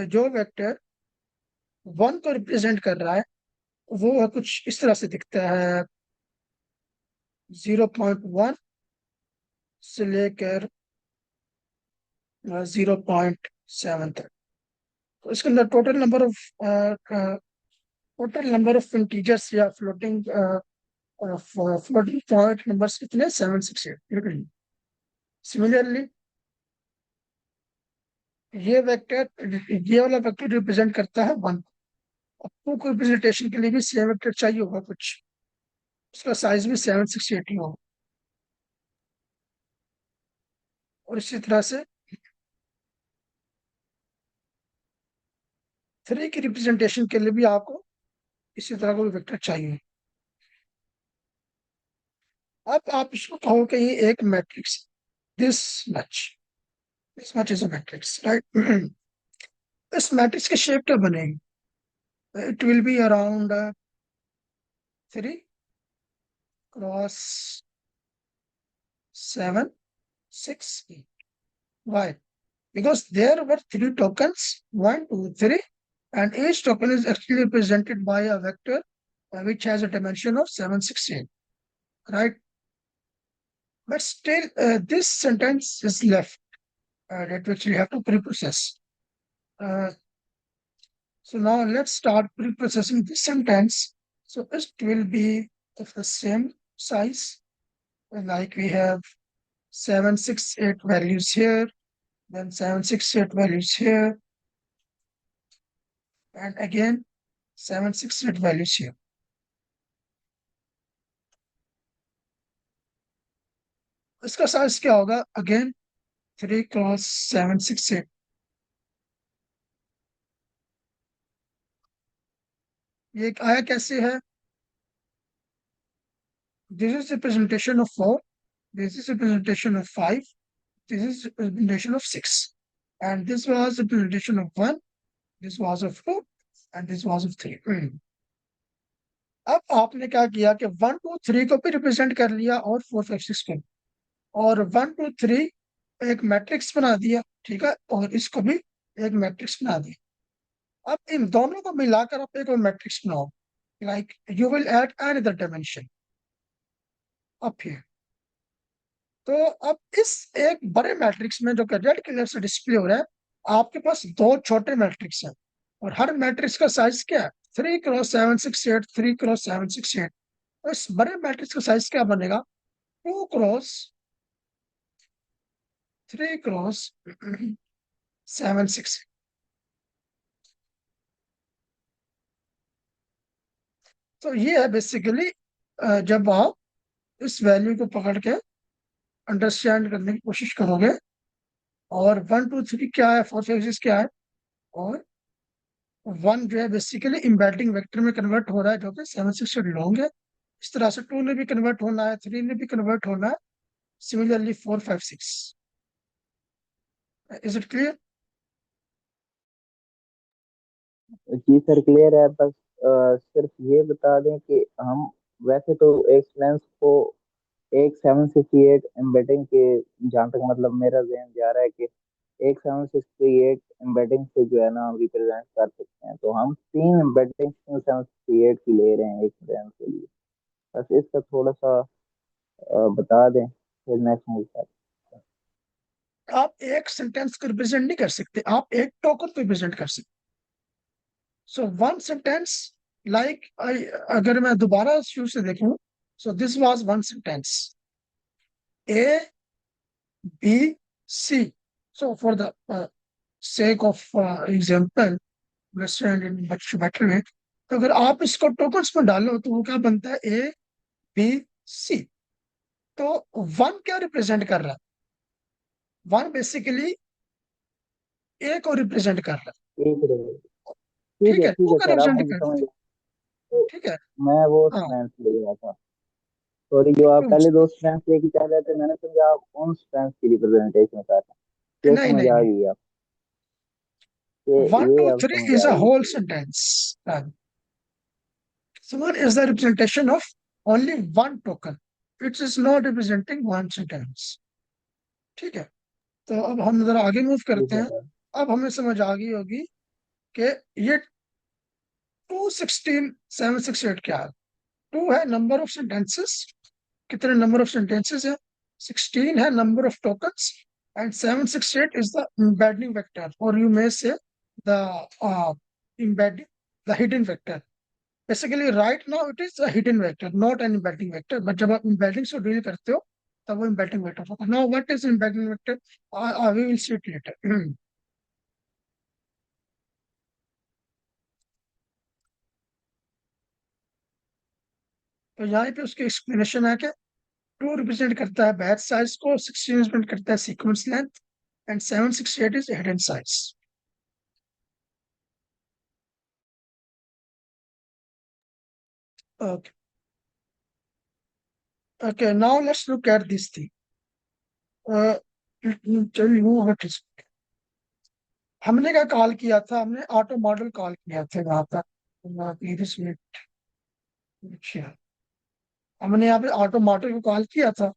जो वेक्टर 1 को रिप्रेजेंट कर रहा है वो कुछ इस तरह से दिखता है 0.1 से लेकर 0.7 तक। तो इसके अंदर टोटल नंबर ऑफ इंटीजर्स या फ्लोटिंग पॉइंट नंबर्स कितने 768। सिमिलरली ये वाला वेक्टर रिप्रेजेंट करता है 1। अब 2 को रिप्रेजेंटेशन के लिए भी सेम वेक्टर चाहिए होगा कुछ, उसका साइज भी 768 ही होगा। और इसी तरह से 3 की रिप्रेजेंटेशन के लिए भी आपको इसी तरह का वेक्टर चाहिए। अब आप इसको कहो कि ये एक matrix, this much this much is a matrix, right. इस मैट्रिक्स की शेप क्या बनेगी? It will be around 3 cross 7 6 8। Why? Because there were 3 tokens, 1 2 3, and each token is actually represented by a vector which has a dimension of 7 16, right? But still this sentence is left that which we have to pre-process. uh, so now let's start pre-processing this sentence. So it will be of the same size, like we have 7 6 8 values here, then 7 6 8 values here, and again 7 6 8 values here. इसका size क्या होगा? Again 3 cross 7 6 8। ये आया कैसे है? This is representation of 4, this is representation of 5, this is representation of 6, and this was representation of 1, this was of 2, and this was of 3. अब आपने क्या किया कि 1 2 3 को भी रिप्रेजेंट कर लिया और 4 5 6 को, और 1 2 3 एक मैट्रिक्स बना दिया, ठीक है, और इसको भी एक मैट्रिक्स बना दिया। अब इन दोनों को मिलाकर आप एक और मैट्रिक्स बनाओ, like you will add another dimension up here. तो अब इस एक बड़े मैट्रिक्स में जो कि रेड कलर से डिस्प्ले हो रहा है, आपके पास 2 छोटे मैट्रिक्स हैं, और हर मैट्रिक्स का साइज क्या है? 3 क्रॉस 7 6 8, 3 क्रॉस 7 6 8। तो इस बड़े मैट्रिक्स का साइज क्या बनेगा? 2 क्रॉस 3 क्रॉस 7 6। तो ये है बेसिकली जब आप इस वैल्यू को पकड़ के अंडरस्टैंड करने की कोशिश करोगे, और 1 2 3 क्या है, 4 5 6 क्या है, और 1 जो है बेसिकली इम्बेडिंग वेक्टर में कन्वर्ट हो रहा है जो कि 7 6 लॉन्ग है। इस तरह से 2 ने भी कन्वर्ट होना है, 3 ने भी कन्वर्ट होना है, सिमिलरली 4 5 6। Is it clear?
जी सर क्लियर है। बस सिर्फ ये बता दें कि हम वैसे तो एक स्टूडेंट्स को एक 768 एम्बेडिंग के, जहाँ तक मतलब मेरा ज़हन जा रहा है कि एक 768 एम्बेडिंग से जो है ना हम रिप्रेजेंट कर सकते हैं, तो हम 3 एम्बेडिंग 768 की ले रहे हैं एक स्टूडेंट के लिए। बस इसका थोड़ा सा बता दें फिर नेक्स्ट मूव करते हैं।
आप एक सेंटेंस को रिप्रेजेंट नहीं कर सकते, आप एक टोकन को रिप्रेजेंट कर सकते। सो वन सेंटेंस, लाइक अगर मैं दोबारा शुरू से देखूं, so this was one sentence A B C. So for the sake of example, understand in much better way, तो अगर आप इसको टोकन्स में डालो तो वो क्या बनता है? A B C. तो वन क्या रिप्रेजेंट कर रहा है? वन बेसिकली ए को रिप्रेजेंट कर रहा
एक रहे।
है, ठीक है,
ठीक
टू
है
का
सर, अब
रिप्रेजेंट
मुझे
कर
समझ
रहा
गया।
है,
तो
ठीक है।
मैं वो
हाँ,
स्ट्रेंथ ले रहा था। सॉरी, जो आप पहले दो स्ट्रेंथ लेके चल रहे थे, मैंने समझा आप उन स्ट्रेंथ की रिप्रेजेंटेशन कर रहे हैं। ये
नहीं
समझ
नहीं
आ
नहीं,
गई आप, ये
वन
ये
टू
अब
थ्री
समझ
इज
आ
अ
गई
होल
चीज।
Sentence. So one is the representation of only one token. It is not representing one sentence. ठीक है, तो अब हम जरा आगे मूव
ठीक
करते
है
हैं।
सर।
अब हमें समझ आ गई होगी कि ये 216,768 क्या है। टू है नंबर ऑफ सेंटेंसेस, कितने नंबर ऑफ सेंटेंसेस है। 16 है number of tokens, and 768 is the embedding vector, और यू मे से the embedding, the hidden vector. Basically right now it is a hidden vector, not an embedding vector, but जब आप embedding से deal करते हो तब वो embedding वेक्टर होता है। Now what is embedding vector, we will see it later. तो यहाँ पे उसकी एक्सप्लेनेशन है कि टू रिप्रेजेंट करता है बैच साइज को, 16 रिप्रेजेंट करता है sequence length, and 768 is hidden size. Okay, okay, now let's look at this thing. Tell you what is, हमने क्या कॉल किया था, हमने ऑटो मॉडल कॉल किया था वहां पर। हमने यहाँ पे ऑटो मॉडल को कॉल किया था,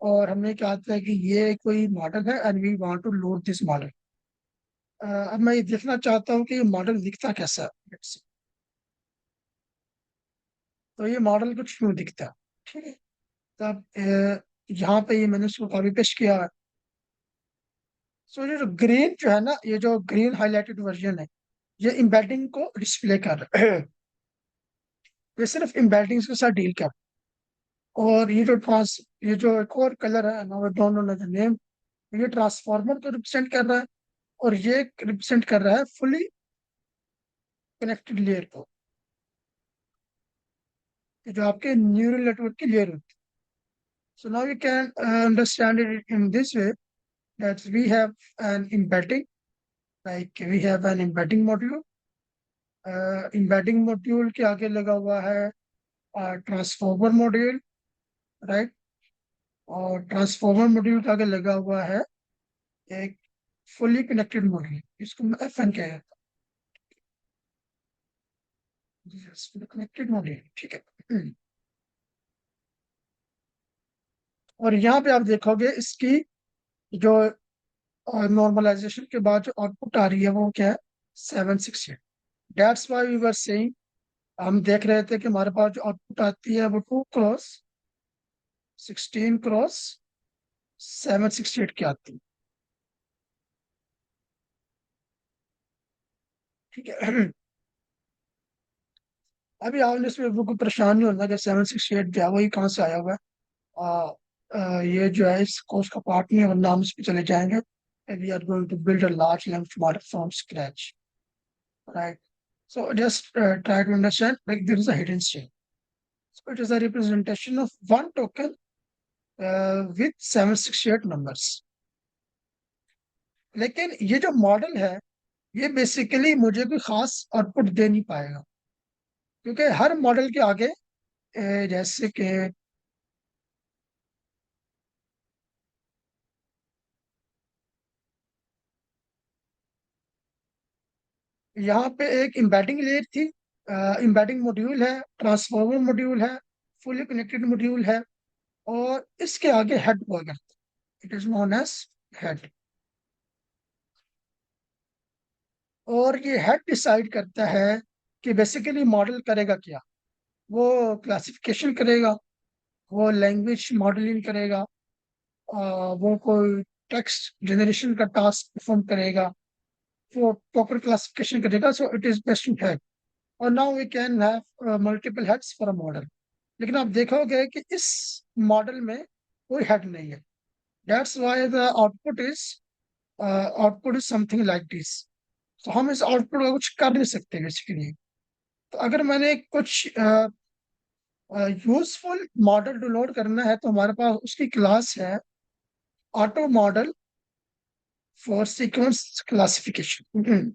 और हमने कहा था कि ये कोई मॉडल है and we want to load this model. अब मैं ये देखना चाहता हूँ कि ये मॉडल दिखता कैसा है। Let's see। तो ये मॉडल कुछ क्यों दिखता है, ठीक है। तब यहाँ पे ये मैंने इसको कॉपी पेस्ट किया है। सो ये जो ग्रीन जो है ना, ये जो ग्रीन हाईलाइटेड वर्जन है, ये इम्बेडिंग को डिस्प्ले कर रहा है। ये सिर्फ इम्बेडिंग के साथ डील कर। और ये जो एक और कलर है, no don't know the name, ये ट्रांसफॉर्मर को रिप्रेजेंट कर रहा है, और ये रिप्रेजेंट कर रहा है फुली कनेक्टेड लेयर को, जो आपके न्यूरल नेटवर्क की लेयर होती है। So now you can understand it in this way, that we have an embedding, like we have an embedding module। embedding module के आगे लगा हुआ है ट्रांसफॉर्मर मॉड्यूल, राइट। और ट्रांसफॉर्मर मॉड्यूल के आगे लगा हुआ है एक फुली कनेक्टेड मॉड्यूल, इसको मैं FN कह रहा था, कनेक्टेड मॉड्यूल, ठीक है। और यहाँ पे आप देखोगे इसकी जो नॉर्मलाइजेशन के बाद जो आउटपुट आ रही है वो क्या है, 768। That's why we were saying, हम देख रहे थे कि हमारे पास जो आउटपुट आती है वो 2x16x768 की आती है, ठीक है। अभी आपने इसमें बिल्कुल परेशान नहीं होना कि 768 जो है वही कहाँ से आया हुआ है। ये जो है इसको उसका पार्ट नहीं है, वरना हम इस पे चले जाएंगे। We are going to build a large language model from scratch, right. So just try to understand, like there is a hidden string. So it is a representation of one token with 768 numbers. लेकिन ये जो model है, ये basically मुझे कोई खास output दे नहीं पाएगा, क्योंकि हर मॉडल के आगे जैसे कि यहाँ पे एक एम्बेडिंग लेयर थी, एम्बेडिंग मॉड्यूल है, ट्रांसफॉर्मर मॉड्यूल है, फुली कनेक्टेड मॉड्यूल है, और इसके आगे हेड हुआ करता है, it is known as head. और ये हेड डिसाइड करता है कि बेसिकली मॉडल करेगा क्या। वो क्लासिफिकेशन करेगा, वो लैंग्वेज मॉडलिंग करेगा, वो कोई टेक्स्ट जनरेशन का टास्क परफॉर्म करेगा, वो प्रॉपर क्लासिफिकेशन करेगा। So it is best to head. और now we can have multiple heads for a model. लेकिन आप देखोगे कि इस मॉडल में कोई हेड नहीं है। That's why the output is something like this. तो हम इस आउटपुट का कुछ कर नहीं सकते बेसिकली। तो अगर मैंने कुछ यूजफुल मॉडल डाउनलोड करना है तो हमारे पास उसकी क्लास है auto model for sequence classification.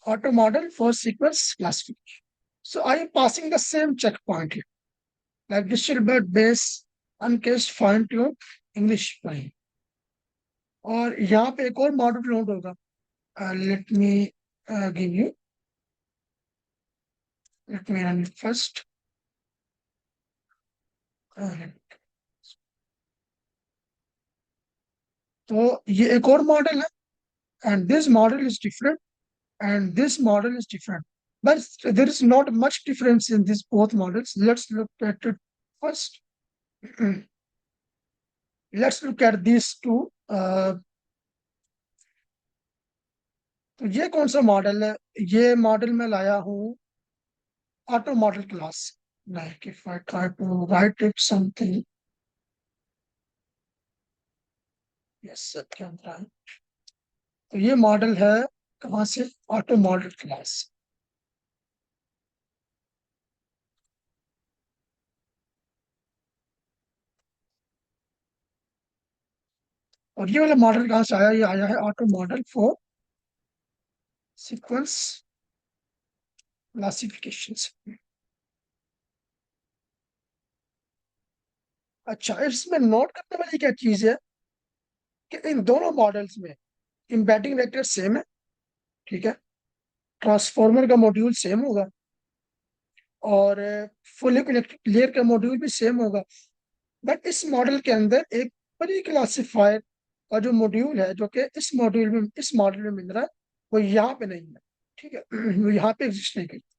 Auto model for sequence classification. So I am passing the same checkpoint here, like distributed base, uncaged fine tune, English fine. और यहाँ पे एक और मॉडल डाउनलोड होगा. Let me give you. Let me run it first. तो ये एक और मॉडल है, and this model is different, and this model is different. But there is not much difference in these both models. Let's look at it first. Let's look at these two. तो ये कौन सा model है? ये model मैं लाया हूँ auto model class. Like if I try to write it something, yes, क्या होता है? तो ये मॉडल है कहाँ से? Auto model class. और ये वाला मॉडल कहाँ से आया? ये आया है auto model for sequence classification से. अच्छा, इसमें नोट करने वाली क्या चीज है कि इन दोनों मॉडल्स में एम्बेडिंग वेक्टर सेम है. ठीक है, ट्रांसफॉर्मर का मॉड्यूल सेम होगा और फुल इलेक्ट्रिक लेयर का मॉड्यूल भी सेम होगा. बट इस मॉडल के अंदर एक प्री क्लासिफायर का जो मॉड्यूल है, जो कि इस मॉडल में मिल रहा है, वो यहाँ पे नहीं है. ठीक है, वो यहाँ पे एग्जिस्ट नहीं करता.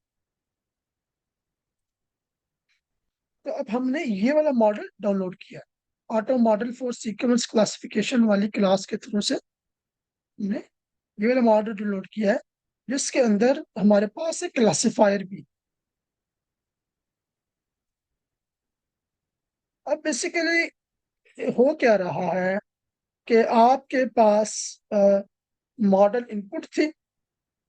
तो अब हमने ये वाला मॉडल डाउनलोड किया, auto model for sequence classification वाली क्लास के थ्रू से हमने ये वाला मॉडल डाउनलोड किया है, जिसके अंदर हमारे पास एक क्लासिफायर भी. अब बेसिकली हो क्या रहा है कि आपके पास मॉडल इनपुट थी,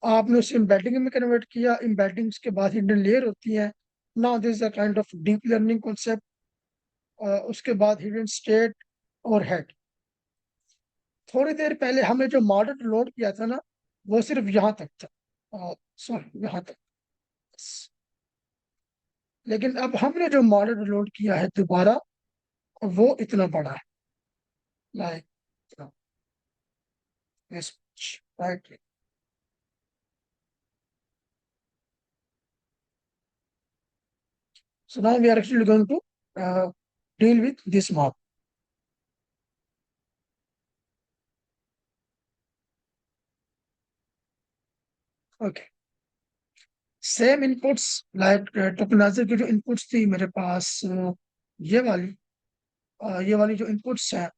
आपने उसे एम्बेडिंग में कन्वर्ट किया. एम्बेडिंग्स के बाद हिडन लेयर होती है. Now this is a kind of deep learning concept. उसके बाद हिडन स्टेट और हेड. थोड़ी देर पहले हमने जो मॉडल लोड किया था ना, वो सिर्फ यहाँ तक था, सॉरी यहाँ तक. लेकिन अब हमने जो मॉडल लोड किया है दोबारा, वो इतना बड़ा है. Like this right. So now we are actually going to deal with this model. Okay. Same inputs like tokenizer की जो इनपुट्स थी मेरे पास, ये वाली ये वाली जो इनपुट्स है,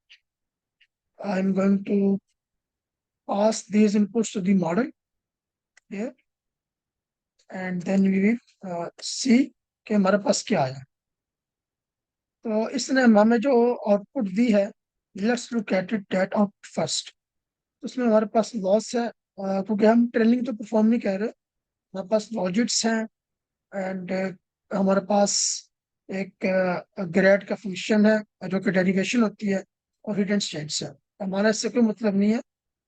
I am going to pass these inputs to the model here, and then we will see कि हमारे पास क्या आया. तो इसने हमें जो आउटपुट दी है, let's look at it that out first. उसमें हमारे पास लॉस है, क्योंकि हम ट्रेनिंग तो परफॉर्म नहीं कर रहे. हमारे पास लॉजिट्स हैं, एंड हमारे पास एक ग्रेड का फंक्शन है जो कि डेरिवेशन होती है, और हिडन स्टेट्स है. हमारा इससे कोई मतलब नहीं है.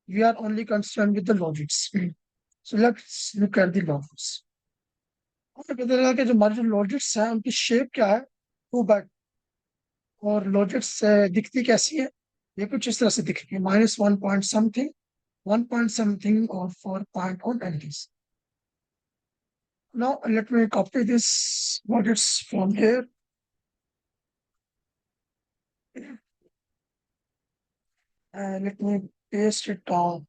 We are only concern with the logics. So let's look at the logics. हमें पता लगा कि जो हमारे जो लॉजिक्स हैं उनकी शेप क्या है, टू बार. और लॉजिक्स दिखती कैसी है? ये कुछ इस तरह से दिख रही है, -1 point something, 1 point something, और 4 point on LDs. Now let me copy this logits from here. And let me paste it down.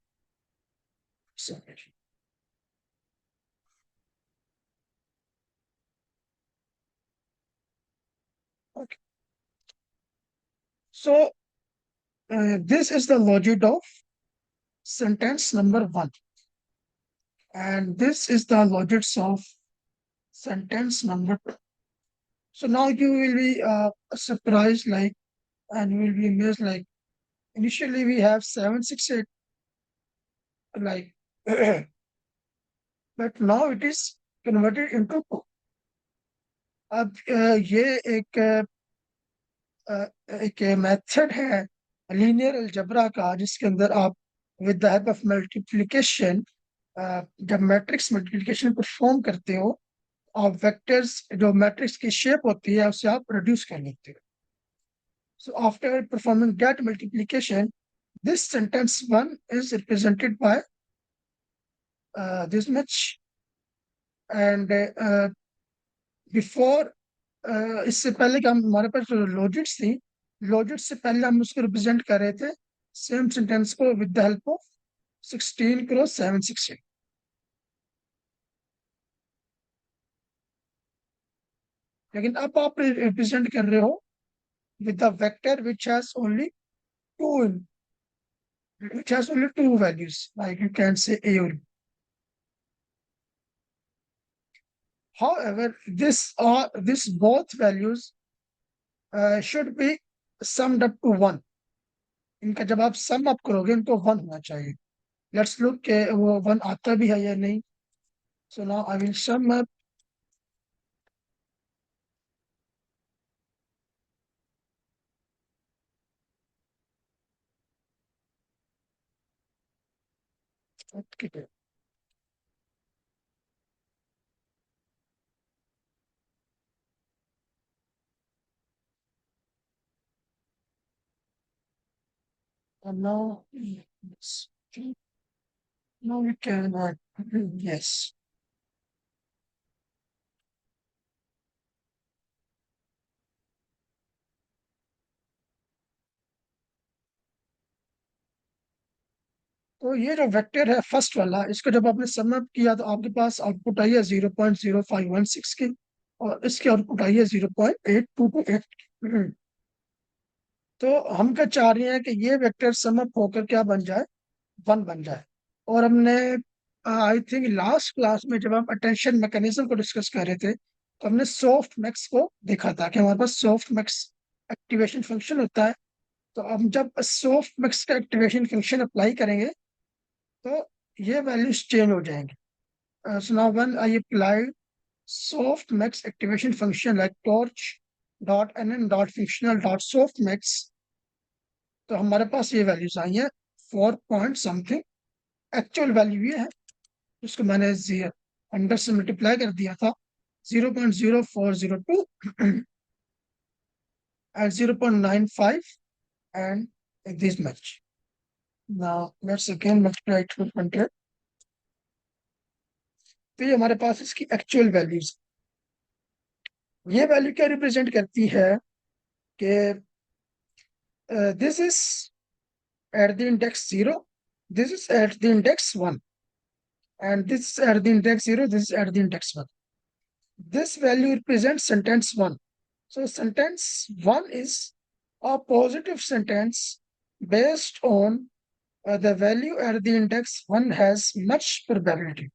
Okay. So this is the logic of sentence number 1, and this is the logics of sentence number 2. So now you will be surprised, like, and you will be amazed, like, initially we have 7, 6, 8, like, but now it is converted into 2. अब ये एक एक method है linear algebra का, जिसके अंदर आप with the help of multiplication, जब मैट्रिक्स मल्टीप्लिकेशन परफॉर्म करते हो, आप वेक्टर्स जो मैट्रिक्स की शेप होती है उसे आप रिड्यूस कर लेते हो. So after performing that multiplication, this sentence one is represented by this much, and before इससे पहले कि हम हमारे पास जो लॉजिक्स थी, लॉजिक्स से पहले हम उसको रिप्रेजेंट कर रहे थे सेम सेंटेंस को with the help of 16 cross 716. लेकिन अब आप रिप्रेजेंट कर रहे हो with a vector which has only two in, which has only two values, like you can say a or b. However, this both values should be summed up to one. इनका जब आप sum up करोगे इनको one होना चाहिए. Let's look के वो one आता भी है या नहीं. So now I will sum up. Okay. And now, yes. Now we can yes. तो ये जो वेक्टर है फर्स्ट वाला, इसको जब आपने सम अप किया तो आपके पास आउटपुट आई है 0.0516 की, और इसकी आउटपुट आई है 0.8228. तो हम क्या चाह रहे हैं कि ये वेक्टर सम अप होकर क्या बन जाए, वन बन जाए. और हमने आई थिंक लास्ट क्लास में जब हम अटेंशन मैकेनिज्म को डिस्कस कर रहे थे, तो हमने सॉफ्ट मैक्स को देखा था कि हमारे पास सॉफ्ट मैक्स एक्टिवेशन फंक्शन होता है. तो हम जब सॉफ्ट मैक्स का एक्टिवेशन फंक्शन अप्लाई करेंगे तो ये वैल्यूज चेंज हो जाएंगे. So now when I apply soft max activation function like torch dot N N dot functional dot soft max, तो हमारे पास ये वैल्यूज आई हैं 4 समथिंग. एक्चुअल वैल्यू ये है, जिसको मैंने अंडर से मल्टीप्लाई कर दिया था 0.0402 and 0.95 and this much. Now let's again multiply it with 100. तो ये हमारे पास इसकी एक्चुअल वैल्यूज. ये वैल्यू क्या रिप्रेजेंट करती है कि this is at the index 0, this is at the index 1, and this is at the index 0, this is at the index 1. This value represents sentence 1. So sentence 1 is a positive sentence based on the value at the index 1 has much probability.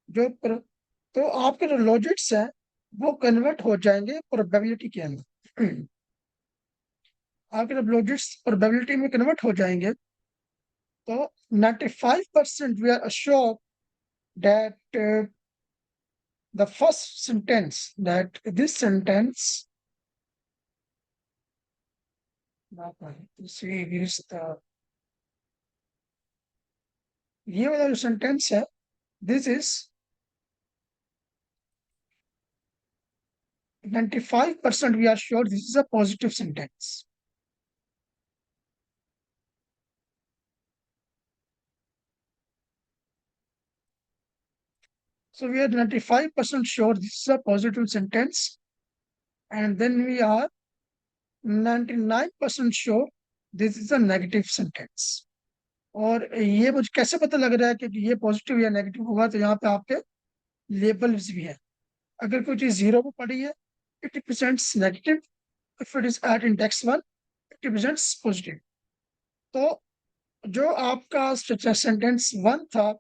तो आपके जो logics हैं वो convert हो जाएंगे probability के अंदर. आपके जब लॉजिक्स प्रोबेबिलिटी में कन्वर्ट हो जाएंगे तो 95% we are assured that the first sentence, that this sentence, see, is the, ये वाला जो सेंटेंस है, this is 95% we are sure this is a positive sentence. So we are 95% sure this is a positive sentence, and then we are 99% sure this is a negative sentence. और ये मुझे कैसे पता लग रहा है कि ये पॉजिटिव या नेगेटिव होगा, तो यहाँ पे आपके लेबल्स भी है. अगर कोई चीज 0 पे पड़ी है, it represents negative. If it is at index 1, it represents positive. तो जो आपका सेंटेंस 1 था,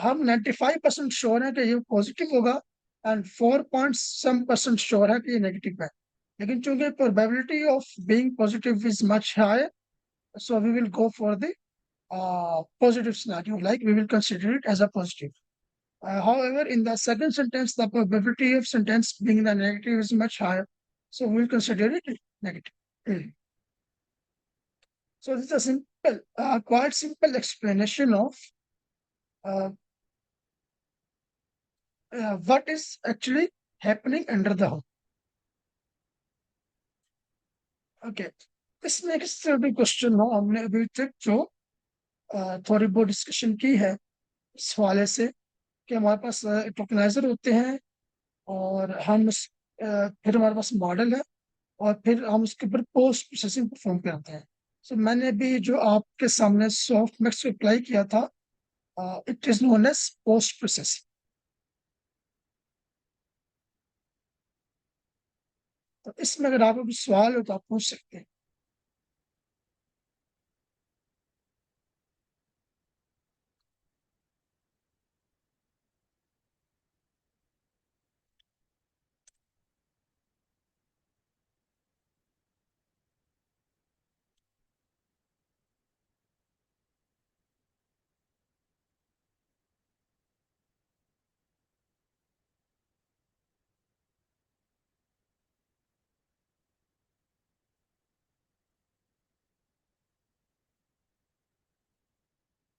हम 95% श्योर है कि ये पॉजिटिव होगा, एंड 4 श्योर है कि ये नेगेटिव है. लेकिन चूंकि probability of being positive is much higher, so we will go for the positive scenario, like we will consider it as a positive. However, in the second sentence, the probability of sentence being the negative is much higher. So we'll consider it negative. So this is a simple, quite simple explanation of uh, what is actually happening under the hood. Okay. इसमें एक study question हो हमने अभी तक जो थोड़ी बहुत discussion की है इस हवाले से कि हमारे पास टोकनाइजर होते हैं और फिर हमारे पास मॉडल है और फिर हम उसके ऊपर पोस्ट प्रोसेसिंग परफॉर्म करते हैं. सो मैंने भी जो आपके सामने सॉफ्ट मैक्स को अप्लाई किया था, it is known as post processing. तो इसमें अगर आपको कुछ सवाल हो तो आप पूछ सकते हैं.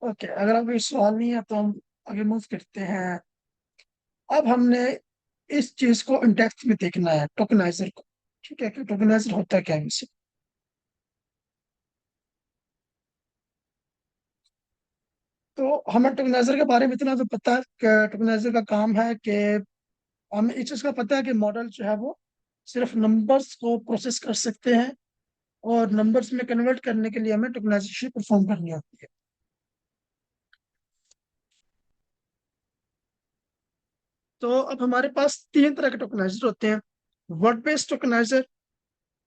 ओके, अगर आपको कोई सवाल नहीं है तो हम आगे मूव करते हैं. अब हमने इस चीज को इन डेप्थ में देखना है, टोकनाइजर को. ठीक है कि टोकनाइजर होता क्या है वैसे. तो हमें टोकनाइजर के बारे में इतना तो पता है कि टोकनाइजर का काम है कि हमें इस चीज का पता है कि मॉडल जो है वो सिर्फ नंबर्स को प्रोसेस कर सकते हैं और नंबर्स में कन्वर्ट करने के लिए हमें टोकनाइजेशन परफॉर्म करनी होती है. तो अब हमारे पास तीन तरह के टोकनाइजर होते हैं: word based tokenizer,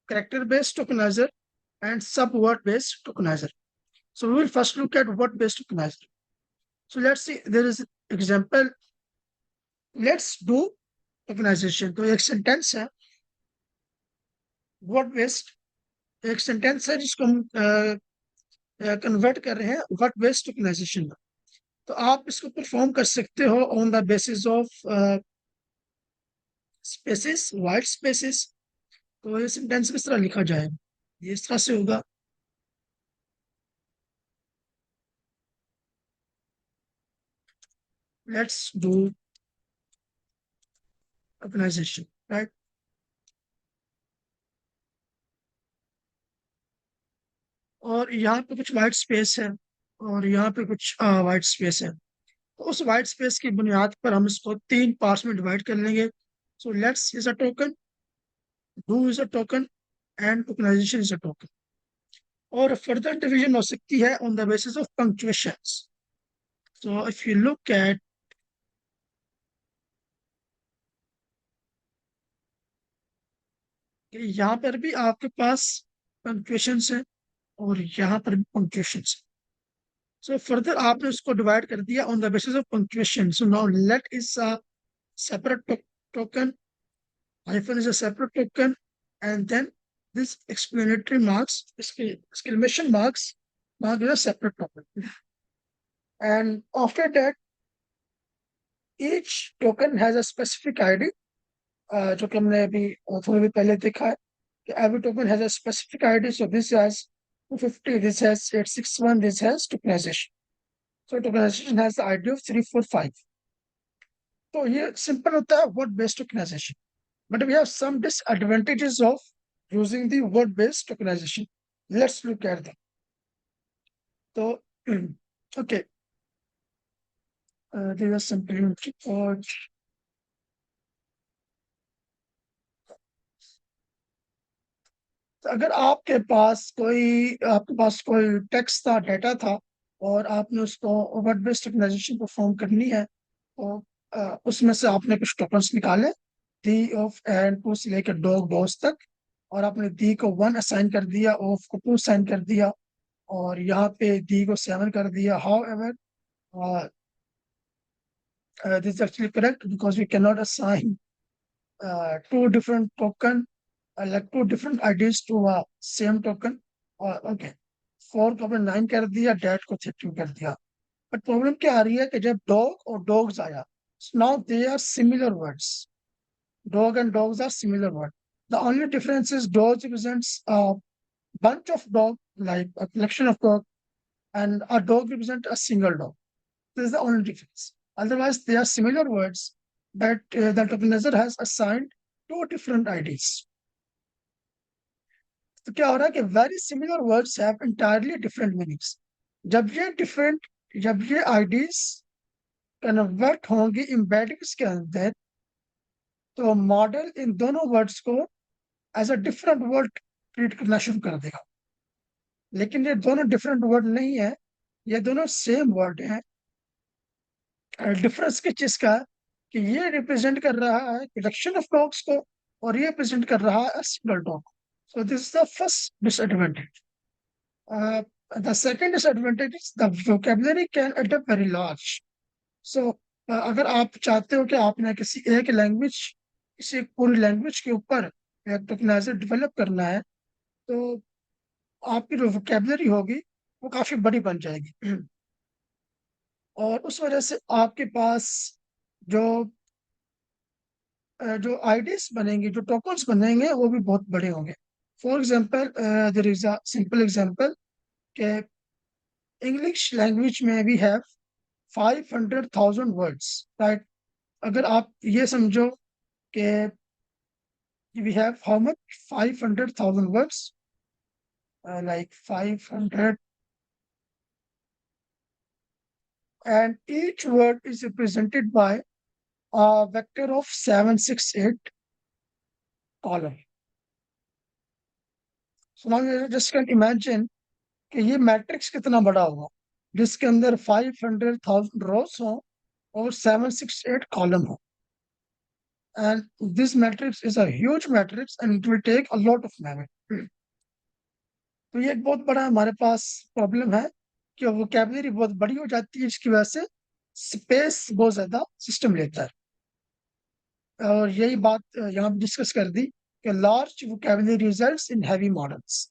character based tokenizer and sub word based tokenizer. So we will first look at word based tokenizer. So let's see, there is example. Let's do tokenization. तो एक सेंटेंस है word based, एक sentence है जिसको हम convert कर रहे हैं वर्ड बेस्ड टोकनाइजेशन में. तो आप इसको परफॉर्म कर सकते हो on the basis of spaces, white spaces. तो ये सेंटेंस किस तरह लिखा जाएगा, ये इस तरह से होगा. Let's do tokenization, right. और यहाँ पे कुछ वाइट स्पेस है और यहाँ पे कुछ वाइट स्पेस है. तो उस वाइट स्पेस की बुनियाद पर हम इसको तीन पार्ट्स में डिवाइड कर लेंगे. So let's is a token, do is a token and tokenization is a token. और फर्दर डिवीजन हो सकती है on the basis of punctuations. So if you look at, यहाँ पर भी आपके पास पंक्चुएशंस है और यहाँ पर भी पंक्चुएशंस है. सो फर्दर आपने उसको डिवाइड कर दिया on the basis of punctuation. So now let is a separate token, hyphen is a separate token, and then this explanatory marks, exclamation mark is a separate token. And after that, each token has a specific ID. जो कि हमने अभी थोड़ी देर पहले देखा है कि every token has a specific ID. So this has 250, this has 861, this has tokenization. So tokenization has the ID of 345. तो ये सिंपल होता है word based tokenization. But we have some disadvantages of using the word-based tokenization. Let's look at them. So, okay, there are some preliminary reports. तो अगर आपके पास कोई text था, data था और आपने उसको वर्ड बेस्ड टोकनाइजेशन परफॉर्म करनी है तो उसमें से आपने कुछ टोकन्स निकाले, दी ऑफ एंड टू से लेकर डॉग डॉस तक, और आपने दी को 1 असाइन कर दिया, ऑफ को 2 असाइन कर दिया और यहाँ पे दी को 7 कर दिया. How ever this is actually correct because we cannot assign two different token, like two different IDs to a same token. Okay, 4 को आपने 9 कर दिया, डैट को 13 कर दिया. बट प्रॉब्लम क्या आ रही है कि जब डॉग और डॉग्स आया Now they are similar words. Dog and dogs are similar words. The only difference is dog represents a bunch of dog, like a collection of dog, and a dog represents a single dog. This is the only difference. Otherwise, they are similar words, but the tokenizer has assigned two different IDs. तो क्या हो रहा है कि very similar words have entirely different meanings. जब ये IDs convert होंगी embeddings के अंदर, तो मॉडल इन दोनों वर्ड्स को as a different word treat करना शुरू कर देगा. लेकिन ये दोनों डिफरेंट वर्ड नहीं है, ये दोनों सेम वर्ड हैं. डिफरेंस किस चीज का है कि ये रिप्रेजेंट कर रहा है कलेक्शन ऑफ डॉग्स को, और ये रिप्रेजेंट कर रहा है single dog. So this is the first disadvantage. The second disadvantage is the vocabulary can end up very large. So, अगर आप चाहते हो कि आपने किसी एक लैंग्वेज, किसी पूरी लैंग्वेज के ऊपर एक टोकनाइजर डेवलप करना है, तो आपकी जो वोकेबलरी होगी वो काफी बड़ी बन जाएगी. और उस वजह से आपके पास जो जो आईडीज बनेंगे, जो टोकन्स बनेंगे, वो भी बहुत बड़े होंगे. For example, there is a simple example कि इंग्लिश लैंग्वेज में वी हैव 500,000 वर्ड्स, राइट. अगर आप ये समझो कि we have how much 500,000 words, like 500, and each word is represented by a vector of 768 column. So now you just can imagine कि ये matrix कितना बड़ा होगा, जिसके अंदर 500,000 रोज हो और 768 कॉलम हो. And this matrix is a huge matrix and it will take a lot of memory. तो ये एक बहुत बड़ा हमारे पास प्रॉब्लम है कि वोकैबुलरी बहुत बड़ी हो जाती है, इसकी वजह से स्पेस बहुत ज्यादा सिस्टम लेता है. और यही बात यहाँ पे डिस्कस कर दी कि large vocabulary results in heavy models.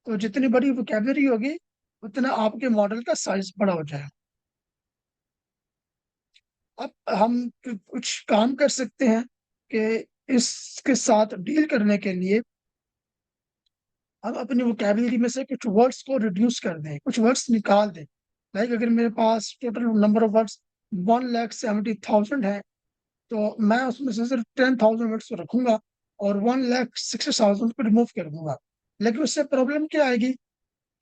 तो जितनी बड़ी वोकैबुलरी होगी उतना आपके मॉडल का साइज बड़ा हो जाएगा. अब हम कुछ काम कर सकते हैं कि इसके साथ डील करने के लिए हम अपनी वोकैबुलरी में से कुछ वर्ड्स को रिड्यूस कर दें, कुछ वर्ड्स निकाल दें. लाइक अगर मेरे पास टोटल नंबर ऑफ वर्ड्स 1,70,000 है, तो मैं उसमें से सिर्फ 10,000 वर्ड्स को रखूंगा और 1,60,000 को रिमूव कर दूंगा. लेकिन उससे प्रॉब्लम क्या आएगी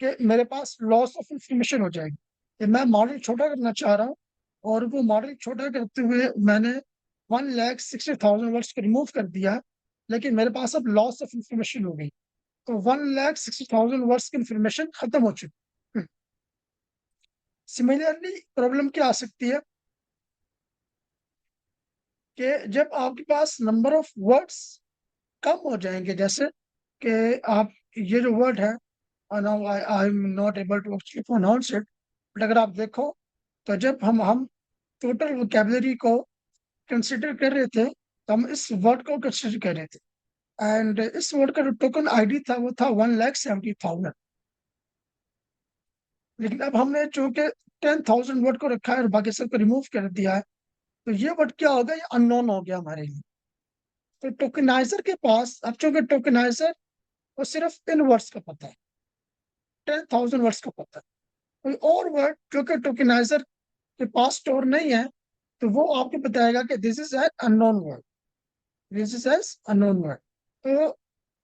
कि मेरे पास लॉस ऑफ इंफॉर्मेशन हो जाएगी. कि मैं मॉडल छोटा करना चाह रहा हूँ और वो मॉडल छोटा करते हुए मैंने 1,60,000 वर्ड्स को रिमूव कर दिया, लेकिन मेरे पास अब लॉस ऑफ इंफॉर्मेशन हो गई. तो 1,60,000 वर्ड्स की इंफॉर्मेशन खत्म हो चुकी. सिमिलरली प्रॉब्लम क्या आ सकती है कि जब आपके पास नंबर ऑफ वर्ड्स कम हो जाएंगे, जैसे कि आप ये जो वर्ड है, I am not able to actually pronounce it, but अगर आप देखो तो जब हम टोटल वोकैबुलरी को कंसिडर कर रहे थे, तो हम इस वर्ड को कंसिडर कर रहे थे. एंड इस वर्ड का जो टोकन आईडी था वो था 1,70,000. लेकिन अब हमने चूंकि 10,000 वर्ड को रखा है और बाकी सबको रिमूव कर दिया है, तो ये वर्ड क्या होगा, ये अननोन हो गया हमारे लिए. तो टोकनाइजर के पास अब चूंकि टोकनाइजर को सिर्फ इन वर्ड्स का पता है, 10,000 वर्ड्स का पता है. कोई और वर्ड जो कि टोकनाइजर के पास स्टोर नहीं है, तो वो आपको बताएगा कि this is an unknown word, this is as unknown word. तो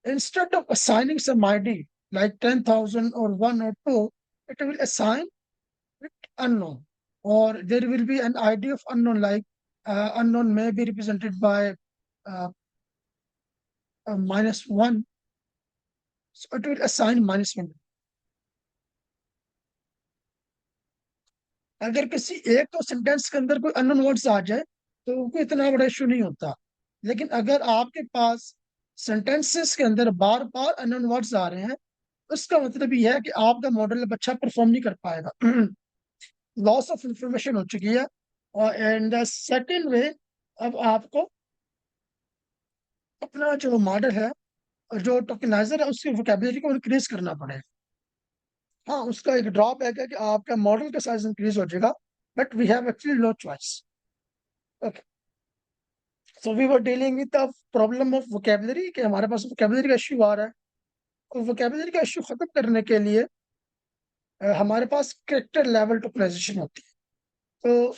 instead of assigning some ID like 10,000 or 1 or 2, it will assign it unknown, or there will be an ID of unknown, like unknown may be represented by uh, -1, so it will assign -1. अगर किसी एक तो sentence के अंदर कोई unknown words आ जाए तो कोई इतना बड़ा इशू नहीं होता. लेकिन अगर आपके पास सेंटेंसेस के अंदर बार बार अननोन वर्ड्स आ रहे हैं, उसका मतलब यह है कि आपका मॉडल अब अच्छा परफॉर्म नहीं कर पाएगा. लॉस ऑफ इंफॉर्मेशन हो चुकी है. और एंड द सेकेंड वे, अब आपको अपना जो मॉडल है, जो टोकनाइजर है, उसकी वोकैबुलरी को इंक्रीज करना पड़ेगा. हाँ, उसका एक ड्रॉप है कि आपका मॉडल का साइज इंक्रीज हो जाएगा, but we have actually no choice. Okay. So we were dealing with the problem of vocabulary, कि हमारे पास वोकेबलरी का इश्यू आ रहा है। और वोकेबलरी का इश्यू खत्म करने के लिए हमारे पास कैरेक्टर लेवल टोकनाइजेशन होती है। तो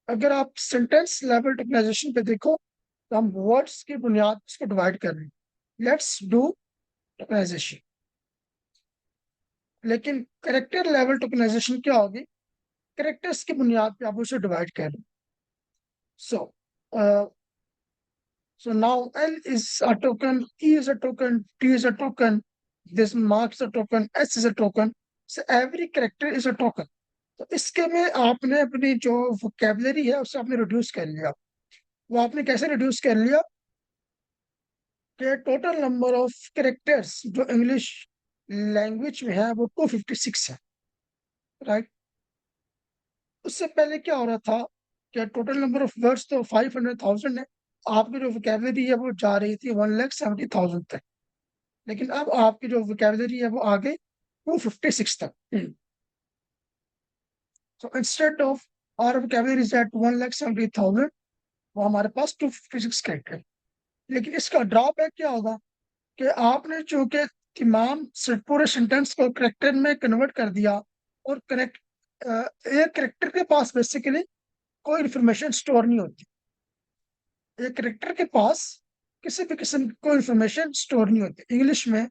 अगर आप सेंटेंस लेवल टोकनाइजेशन पे देखो, तो हम वर्ड्स की बुनियाद पर इसको डिवाइड कर रहे हैं। Let's do tokenization. लेकिन कैरेक्टर लेवल टोकनाइजेशन क्या होगी? कैरेक्टर्स की बुनियाद पे आप उसे डिवाइड कर रहे हैं। सो so now L is a token, E is a token, T is a token, this mark is a token, S is a token. So every character is a token. तो इसके में आपने अपनी जो वोकेबलरी है उसे आपने रिड्यूस कर लिया। वो आपने कैसे रिड्यूस कर लिया कि टोटल नंबर ऑफ कैरेक्टर्स जो इंग्लिश लैंग्वेज में है वो 256 है, राइट। उससे पहले क्या हो रहा था कि टोटल नंबर ऑफ वर्ड्स तो 500,000 है, आपकी जो वोकेबलरी है वो जा रही थी 1,70,000 तक। लेकिन अब आपकी जो वोकेबलरी है वो आ गई 256 तक। So instead of our vocabulary is at 1,70,000, वो हमारे पास 256 कैरेक्टर है। लेकिन इसका ड्रॉबैक क्या होगा कि आपने चूंकि तमाम पूरे सेंटेंस को करेक्टर में कन्वर्ट कर दिया, और करेक्ट एक करेक्टर के पास बेसिकली कोई इंफॉर्मेशन स्टोर नहीं होती। एक करेक्टर के पास किसी भी किस्म की कोई इंफॉर्मेशन स्टोर नहीं होती। इंग्लिश में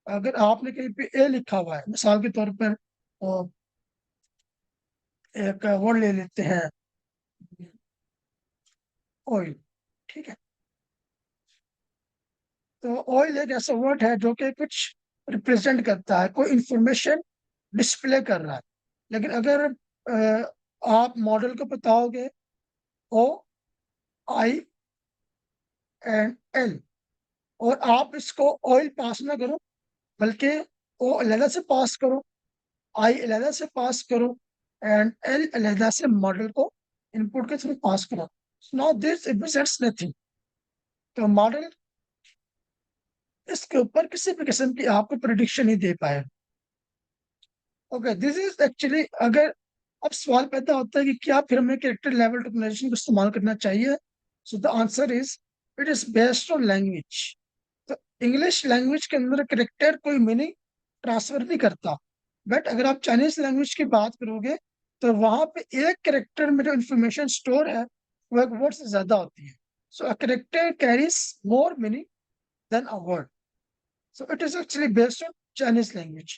अगर आपने कहीं पे ए लिखा हुआ है, मिसाल के तौर पर एक वर्ड ले लेते हैं, ऑयल, ठीक है। तो ऑयल एक ऐसा वर्ड है जो कि कुछ रिप्रेजेंट करता है, कोई इंफॉर्मेशन डिस्प्ले कर रहा है। लेकिन अगर आप मॉडल को बताओगे ओ आई एंड एल, और आप इसको ऑयल पास ना करो, बल्कि ओ अलहदा से पास करो, आई अलहदा से पास करो, एंड एल अलहदा से मॉडल को इनपुट के थ्रू पास करो, नाउ दिस रिप्रेजेंट्स नथिंग। तो मॉडल इसके ऊपर किसी भी किस्म की आपको प्रिडिक्शन नहीं दे पाए। ओके, दिस इज एक्चुअली, अगर अब सवाल पैदा होता है कि क्या फिर हमें कैरेक्टर लेवल टोकनाइजेशन को इस्तेमाल करना चाहिए, so the answer is it is based on language. तो इंग्लिश लैंग्वेज के अंदर कैरेक्टर कोई मीनिंग ट्रांसफर नहीं करता, बट अगर आप चाइनीज लैंग्वेज की बात करोगे तो वहां पे एक कैरेक्टर में जो इंफॉर्मेशन स्टोर है वो एक वर्ड से ज्यादा होती है। So a character carries more meaning than a word. So it is actually based on Chinese language,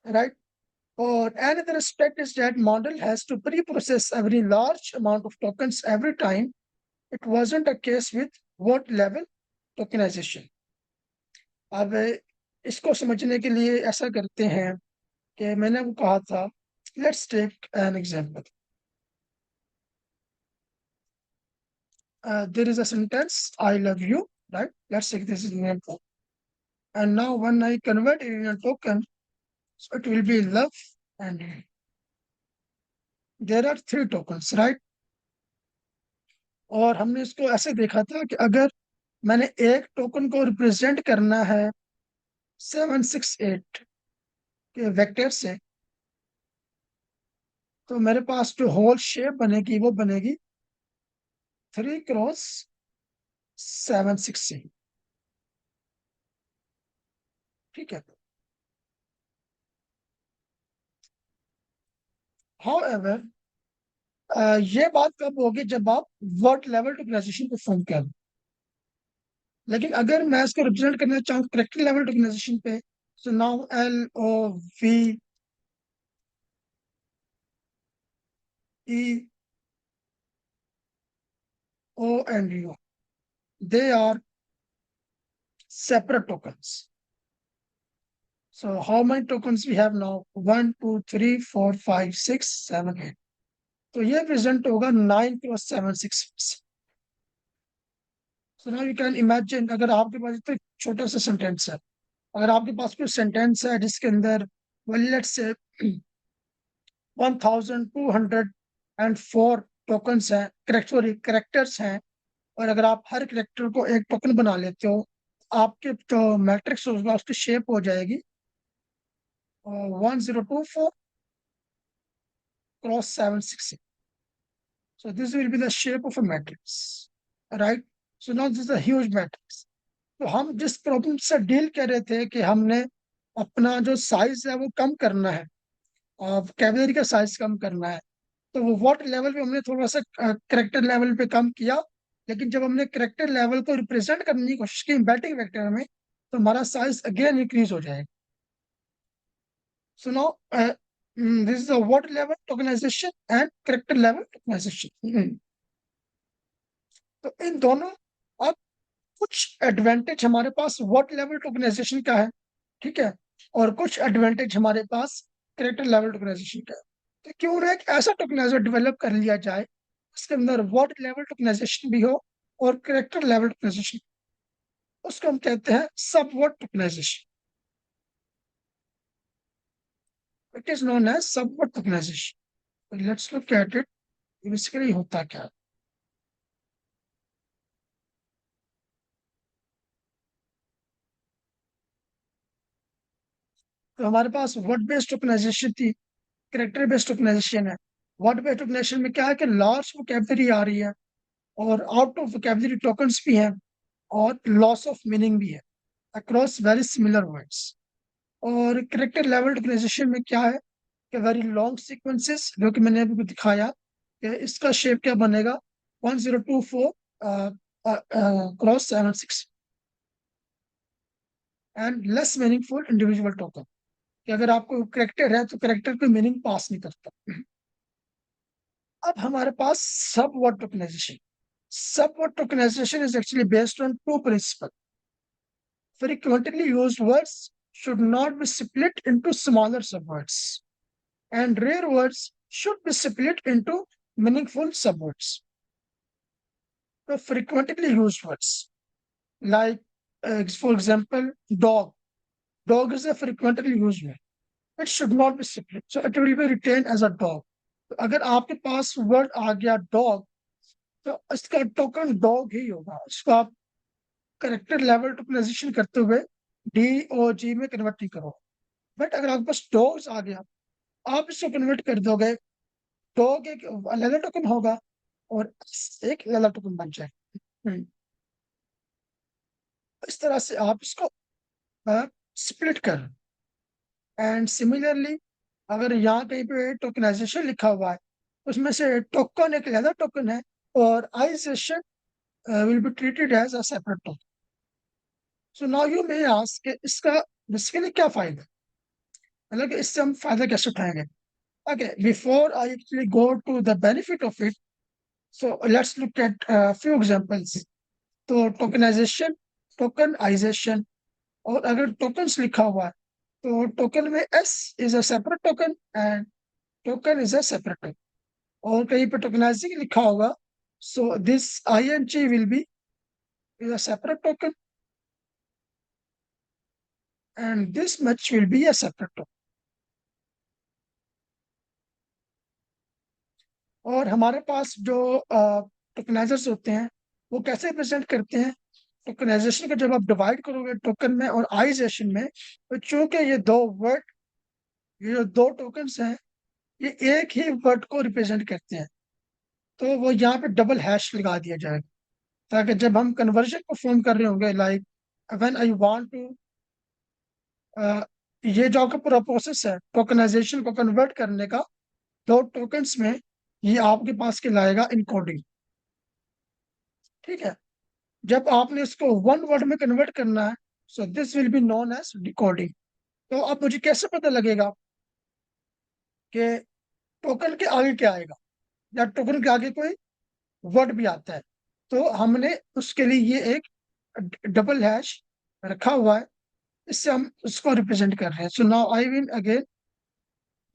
right? Or another aspect is that model has to pre-process a very large amount of tokens every time. It wasn't a case with word level tokenization. अब इसको समझने के लिए ऐसा करते हैं कि मैंने वो कहा था, let's take an example. There is a sentence, I love you, right? Let's take this as an example. And now when I convert it in a token, so it will be love and there are 3 tokens, right? और हमने इसको ऐसे देखा था कि अगर मैंने एक टोकन को रिप्रेजेंट करना है 768 के वेक्टर से, तो मेरे पास जो होल शेप बनेगी वो बनेगी 3 × 716, ठीक है। हाउएवर ये बात कब होगी जब आप वर्ड लेवल टोकनाइजेशन परफॉर्म करें। लेकिन अगर मैं इसको रिप्रेजेंट करना चाहूँ करेक्टर लेवल टोकनाइजेशन पे, so now LOVEO and U, they are separate tokens. So how many tokens we have now? 1 2 3 4 5 6 7 8। तो ये प्रेजेंट होगा 9 × 766। सो नाउ यू कैन इमेजिन, अगर आपके पास इतना छोटा सा सेंटेंस है, अगर आपके पास कोई सेंटेंस है जिसके अंदर लेट्स से 1204 टोकन्स हैं, करेक्टर्स हैं, और अगर आप हर करेक्टर को एक टोकन बना लेते हो, आपके जो मैट्रिक्स होगा उसकी शेप हो जाएगी 1024 × 766। So this will be the shape of a matrix, right? So now this is a huge matrix. तो हम जिस प्रॉब्लम से डील कर रहे थे कि हमने अपना जो साइज है वो कम करना है, वोकैबुलरी का साइज कम करना है, तो वो वर्ड लेवल पे हमने थोड़ा सा करेक्टर लेवल पे कम किया, लेकिन जब हमने करेक्टर लेवल को रिप्रेजेंट करने की कोशिश की एम्बेडिंग वेक्टर में, तो हमारा साइज अगेन इंक्रीज हो जाएगा. So now this is a word level tokenization and character level tokenization. तो इन दोनों, अब कुछ एडवांटेज हमारे पास वर्ड लेवल टोकनाइजेशन का है, ठीक है, और कुछ एडवांटेज हमारे पास करेक्टर लेवल टोकनाइजेशन का है. तो क्यों ना एक ऐसा टोकनाइजर डेवलप कर लिया जाए इसके अंदर वर्ड लेवल टोकनाइजेशन भी हो और करेक्टर लेवल टोकनाइजेशन. उसको हम कहते हैं sub word tokenization. It is known as sub word tokenization. Let's look at it. Basically होता क्या है. तो हमारे पास वर्ड बेस्ड टोकनाइजेशन थी, करेक्टर बेस्ड टोकनाइजेशन है. वर्ड बेस्ड टोकनाइजेशन में क्या है कि लार्ज वोकैबुलरी आ रही है और आउट ऑफ वोकैबुलरी टोकन्स भी हैं और लॉस ऑफ मीनिंग भी है अक्रॉस वेरी सिमिलर वर्ड्स. और करेक्टर लेवल टोकनाइजेशन में क्या है कि वेरी लॉन्ग सीक्वेंसेस, जो कि मैंने अभी दिखाया कि इसका शेप क्या बनेगा 1024 cross 76 and less meaningful individual token. कि अगर आपको करेक्टर है तो करेक्टर को मीनिंग पास नहीं करता. अब हमारे पास sub word tokenization. Sub word tokenization is actually based on two principle. Frequently used words should not be split into smaller subwords, and rare words should be split into meaningful subwords. So frequently used words like, for example, dog. Dog is a frequently used word. It should not be split, so it will be retained as a dog. तो अगर आपके पास word आ गया dog, तो इसका token dog ही होगा. इसको आप character level tokenization करते हुए DOG में कन्वर्ट नहीं करो. बट अगर आपके पास डॉग्स आ गया, आप इसको कन्वर्ट कर दोगे, डॉग एक लैला टोकन होगा और एक लैला टोकन बन जाएगा. इस तरह से आप इसको स्प्लिट कर. एंड सिमिलरली अगर यहाँ कहीं पे टोकनाइजेशन लिखा हुआ है, उसमें से टोकन एक लैला टोकन है और ization will be treated as a separate token. So now you may ask कि इसका बेसिकली क्या फायदा है, मतलब कि इससे हम फायदा कैसे उठाएंगे. Okay, before I actually go to the benefit of it, so let's look at a few examples. तो टोकनाइजेशन, टोकनाइजेशन, और अगर टोकन्स लिखा हुआ है तो टोकन में S is a separate token and token is a separate token. और कहीं पे टोकनाइजिंग लिखा होगा, so this ING will be is a separate token and this much will be a separate token. और हमारे पास जो टोकनाइजर्स होते हैं वो कैसे प्रेजेंट करते हैं. टोकनाइजेशन को जब आप डिवाइड करोगे टोकन में और आइजेशन में, तो चूंकि ये दो वर्ड, ये जो दो टोकन्स हैं, ये एक ही वर्ड को रिप्रेजेंट करते हैं, तो वो यहाँ पे डबल हैश लगा दिया जाएगा, ताकि जब हम कन्वर्जन परफॉर्म कर रहे होंगे, like when I want to, ये जो आपका पूरा प्रोसेस है टोकनाइजेशन को कन्वर्ट करने का, दो टोकन्स में ये आपके पास के लाएगा इनकोडिंग. ठीक है. जब आपने इसको वन वर्ड में कन्वर्ट करना है, so this will be known as decoding. तो अब मुझे कैसे पता लगेगा कि टोकन के आगे क्या आएगा या टोकन के आगे कोई वर्ड भी आता है. तो हमने उसके लिए ये एक डबल हैश रखा हुआ है, इससे हम उसको रिप्रेजेंट कर रहे हैं. So now I will again,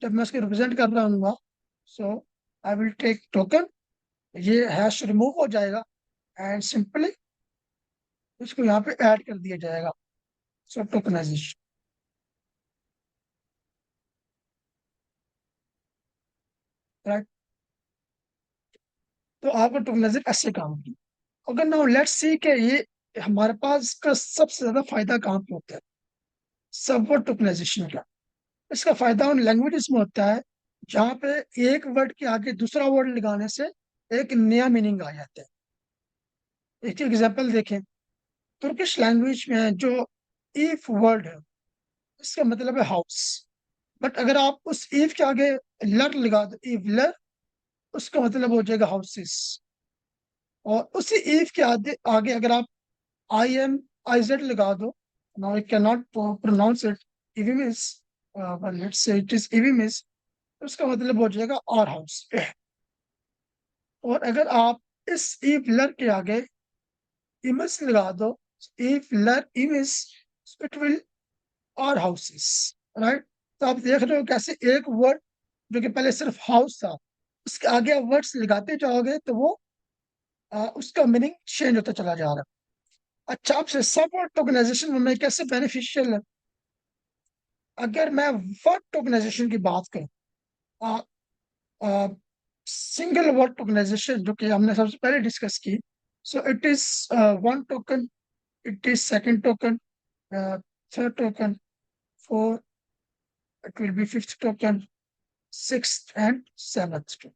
जब मैं उसको रिप्रेजेंट कर रहा हूँ, सो आई विल टेक टोकन, ये हैश रिमूव हो जाएगा एंड सिंपली इसको यहाँ पे ऐड कर दिया जाएगा. सो टोकनाइजेशन, राइट. तो आपका टोकनाइजर ऐसे काम की. अगर नाउ लेट्स सी कि ये हमारे पास इसका सबसे ज्यादा फायदा कहाँ पे होता है, सबवर्ड टोकनाइजेशन का. इसका फायदा उन लैंग्वेजेस में होता है जहाँ पे एक वर्ड के आगे दूसरा वर्ड लगाने से एक नया मीनिंग आ जाता है। एक एग्जांपल देखें, तुर्किश लैंग्वेज में जो ईफ वर्ड है इसका मतलब है हाउस। बट अगर आप उस ईफ के आगे लर लगा दो, ईफ लर, उसका मतलब हो जाएगा हाउसेस। और उसी ईफ के आगे आगे अगर आप आई एम आई जेड लगा दो, now I can not pronounce it, इविमिस, लेट्स से इट इज इविमिस, उसका मतलब हो जाएगा और हाउस। और अगर आप इस ईफ लर के आगे इमस लगा दो, ईफ लर इमिस, इट विल और हाउसेस, राइट। तो आप देख रहे हो कैसे एक वर्ड जो कि पहले सिर्फ हाउस था, उसके आगे आप वर्ड्स लगाते जाओगे तो वो उसका मीनिंग चेंज होता चला जा रहा है। अच्छा, आपसे सब वर्ड टोकनाइजेशन में कैसे बेनिफिशियल है? अगर मैं वर्ड टोकनाइजेशन की बात करूँ, सिंगल वर्ड टोकनाइजेशन जो कि हमने सबसे पहले डिस्कस की, सो it is one token, it is second token, third token, four, it will be fifth token, sixth and seventh token।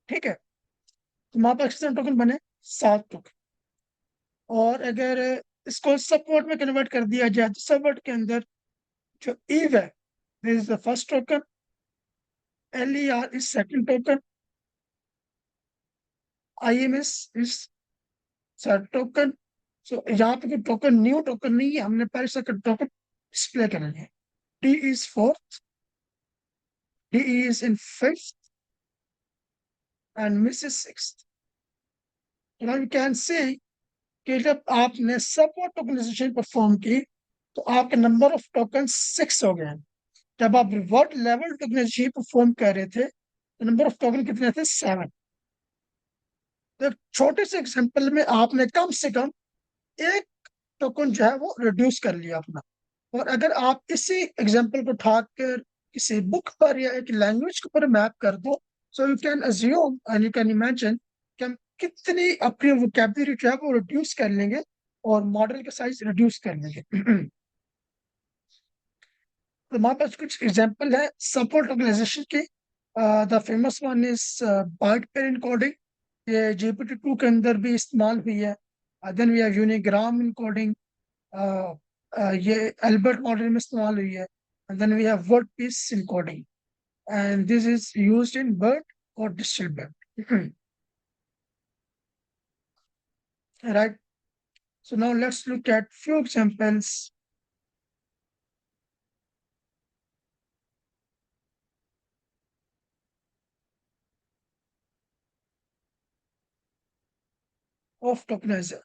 ठीक है, तो हमारे पास कितने टोकन बने? 7 टोकन। और अगर इसको सब वर्ड में कन्वर्ट कर दिया जाए तो सब वर्ड के अंदर जो ईव है, this is the first token, L E R is second token, I M S is third token. So यहाँ पे कोई टोकन न्यू टोकन नहीं है, हमने पहले से टोकन डिस्प्ले करने हैं। D is fourth, D is in fifth and miss is sixth. Now you can say कि जब आपने सब टोकनाइजेशन परफॉर्म की तो आपके नंबर ऑफ टोकन 6 हो गए हैं। जब आप रिवॉर्ड लेवल टोकनाइजेशन परफॉर्म कर रहे थे तो नंबर ऑफ टोकन कितने थे? 7। तो एक छोटे से एग्जांपल में आपने कम से कम एक टोकन जो है वो रिड्यूस कर लिया अपना। और अगर आप इसी एग्जांपल को उठाकर किसी बुक पर या एक लैंग्वेज के ऊपर मैप कर दो, so you can assume and you can imagine कि हम कितनी अपनी वोकैबुलरी जो है वो रिड्यूस कर लेंगे और मॉडल का साइज रिड्यूस कर लेंगे। तो हमारे पास कुछ एग्जांपल है सपोर्ट ऑर्गेनाइजेशन की। The famous one is byte pair encoding, ये GPT-2 के अंदर भी इस्तेमाल हुई है। Then we have unigram encoding, ये एल्बर्ट मॉडल में इस्तेमाल हुई है। And then we have word piece encoding and this is used in BERT और DistilBERT, right. So now let's look at few examples of tokenizer।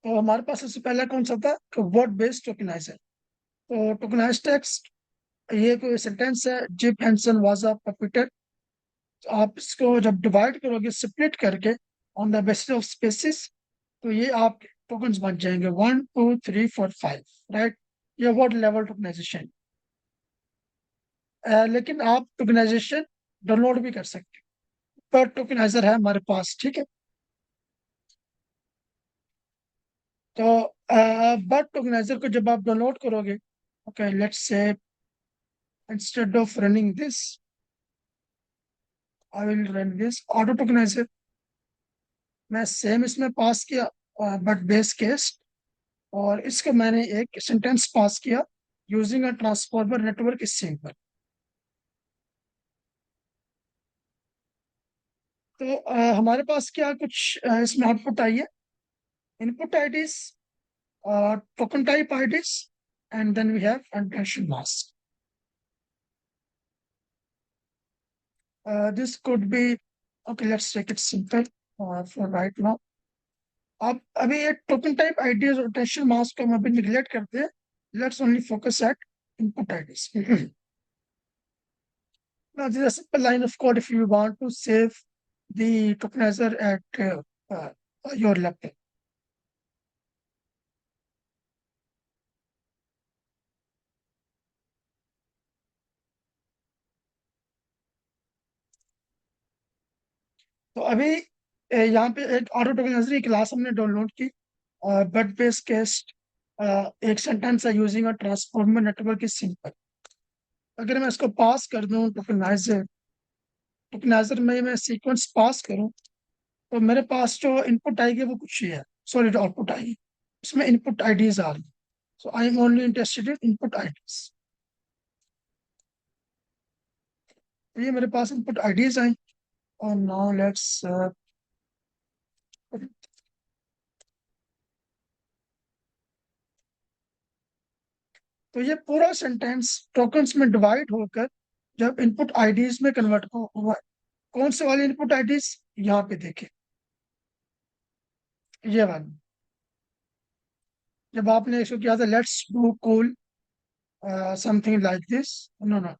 तो हमारे पास सबसे पहला कौन सा था? Word based tokenizer. तो टोकनाइज टेक्स्ट, ये कोई सेंटेंस है, Jim Henson was a puppeteer. आप इसको जब डिवाइड करोगे स्प्लिट करके on the basis of spaces, तो ये आप टोकन्स बन जाएंगे 1 2 3 4 5, राइट। ये वर्ड लेवल टोकनाइजेशन। लेकिन आप टोकनाइजेशन डाउनलोड भी कर सकते हो, पर टोकनाइजर है हमारे पास, ठीक है। तो बट टोकनाइजर को जब आप डाउनलोड करोगे, okay let's say instead of running this, I will run this auto tokenizer. मैं सेम इसमें पास किया बट बेस केस, और इसका मैंने एक सेंटेंस पास किया using a transformer network simple. तो हमारे पास क्या कुछ इसमें आउटपुट आई है? Input IDs, token type IDs, and then we have attention mask. This could be, okay let's take it simple for right now. अब अभी ये टोकन टाइप आईडीज और टेंशन मास्क को हम अभी निगलेक्ट करते हैं। Let's only focus at input IDs. Now, this is a simple line of code if you want to save the tokenizer at uh, your laptop. तो अभी यहाँ पे एक ऑटो टोकनाइजर की क्लास हमने डाउनलोड की, बट बेस केस्ट, एक sentence है using a transformer network is simple. अगर मैं इसको पास कर दूं टोकनाइजर टोकनाइजर में मैं सीक्वेंस पास करूं तो मेरे पास जो इनपुट आएगी वो कुछ ही है, सॉरी जो आउटपुट आएगी उसमें इनपुट आईडीज आ रही है. So I am only interested in input IDs. तो ये मेरे पास इनपुट आईडीज आई. और नाउ लेट्स तो ये पूरा सेंटेंस टोकन्स में डिवाइड होकर जब इनपुट आईडीज में कन्वर्ट हुआ. कौन से वाले इनपुट आईडीज? यहाँ पे देखें, ये वाली. जब आपने इसको किया था let's do cool something like this, no,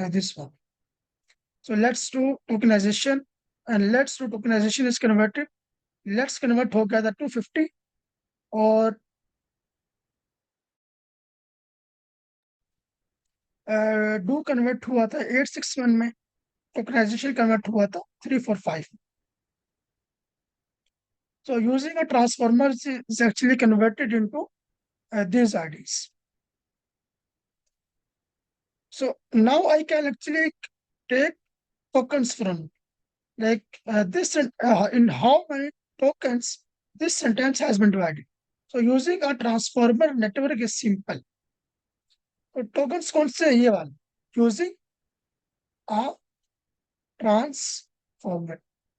this one. So let's do tokenization, and let's do tokenization is converted. Let's convert हो गया था 250 और do convert हुआ था 861 में. tokenization convert हुआ था 345. So using a transformer is actually converted into these IDs. So now I can actually take tokens from like this in how many tokens this sentence has been divided. So using a transformer network is simple. तो tokens कौन से हैं? ये वाले. Using a transformer.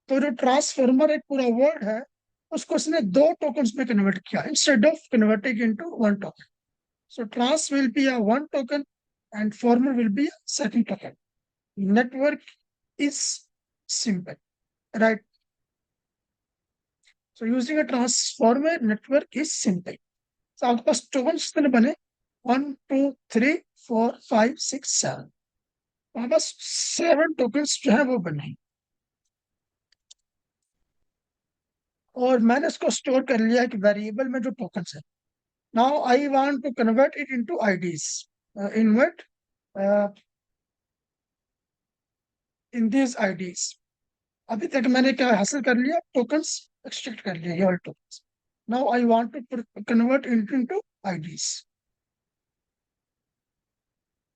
तो जो transformer एक पूरा वर्ड है उसको उसने दो टोकन्स में कन्वर्ट किया instead of converting into one token. So trans will be a one token and former will be a second token. Network is simple, right? So using a transformer network is simple. So आपके पास tokens कितने बने? 1, 2, 3, 4, 5, 6, 7. हमारे पास 7 tokens जो है वो बने. और मैंने इसको स्टोर कर लिया एक वेरिएबल में जो tokens है. Now I want to convert it into IDs. In what? In these IDs. अभी तक मैंने क्या हासिल कर लिया? टोकन्स एक्सट्रैक्ट कर लिया, ये वाले tokens. Now I want to convert into IDs.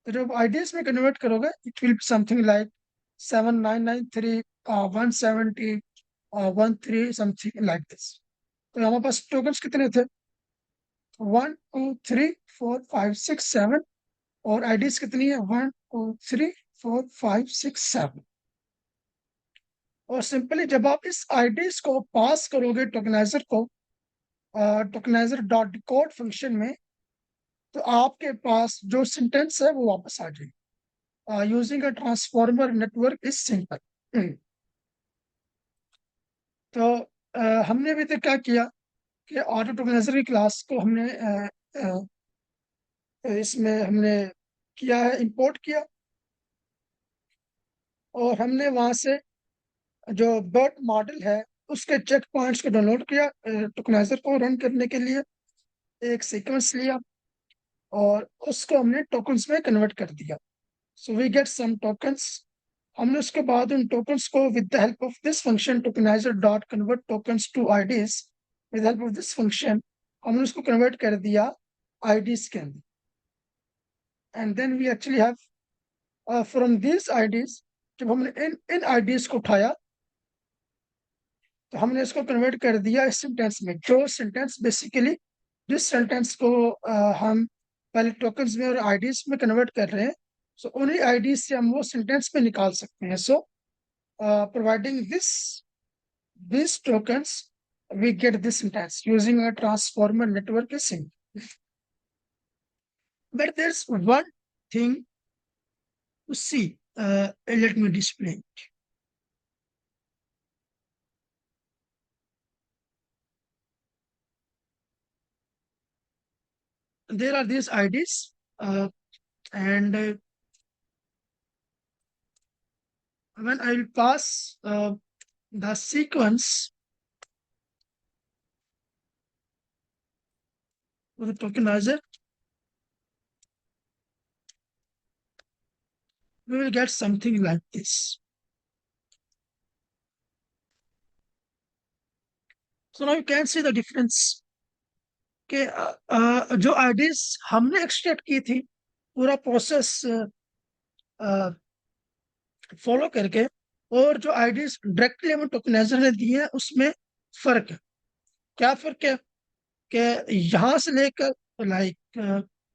तो जब आईडीज में कन्वर्ट करोगे it will be something like 7993 170 13 something like this. तो हमारे पास टोकन्स कितने थे? 1 2 3 4 5 6 7. और आईडीज कितनी है? 1 2 3 4 5 6 7. और सिंपली जब आप इस आईडीज को पास करोगे टोकनाइजर को टोकनाइजर डॉट डिकोड फंक्शन में तो आपके पास जो सेंटेंस है वो वापस आ जाएगी. Using a transformer network is simple. तो हमने अभी तक क्या किया कि ऑटो टोकनाइजर की क्लास को हमने इसमें हमने किया है, इंपोर्ट किया. और हमने वहां से जो बर्ट मॉडल है उसके चेक पॉइंट्स को डाउनलोड किया टोकनाइजर को रन करने के लिए. एक सीक्वेंस लिया और उसको हमने टोकन्स में कन्वर्ट कर दिया. So we get some tokens. हमने उसके बाद उन टोकन्स को with the help of this function tokenizer dot convert tokens to IDs, with help of this function हमने उसको कन्वर्ट कर दिया आईडीज के अंदर. And then we actually have from this IDs, जब हमने इन आईडीज को उठाया तो हमने इसको कन्वर्ट कर दिया इस सेंटेंस में. जो सेंटेंस बेसिकली जिस सेंटेंस को हम पहले टोकन्स में और आईडीज में कन्वर्ट कर रहे हैं, सो उन्हीं आईडीज से हम वो सेंटेंस में निकाल सकते हैं. So providing this tokens we get this sentence using a transformer network is simple. But there's one thing to see. Let me display it. There are these IDs and when I will pass the sequence to the tokenizer, we will get something like this. So now you can see the difference कि जो IDs हमने extract की थी पूरा process follow करके, और जो IDs directly हमें टोकनाइजर ने दी है उसमें फर्क है। क्या फर्क है कि यहाँ से लेकर, लाइक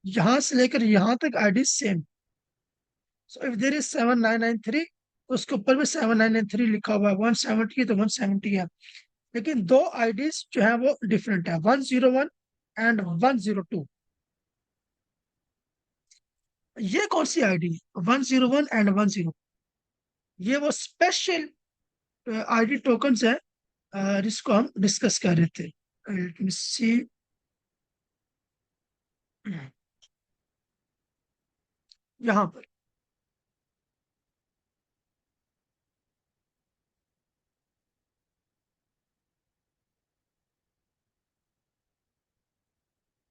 यहाँ से लेकर यहाँ तक ID same. So if there is 7993, उसके ऊपर भी 7993 लिखा हुआ है, 170 तो 170 है। लेकिन दो आईडीज जो है वो डिफरेंट है, 101 एंड 102। ये कौन सी आईडी है 101 एंड 10? ये वो स्पेशल आईडी टोकन्स है जिसको हम डिस्कस कर रहे थे। Let me see. यहाँ पर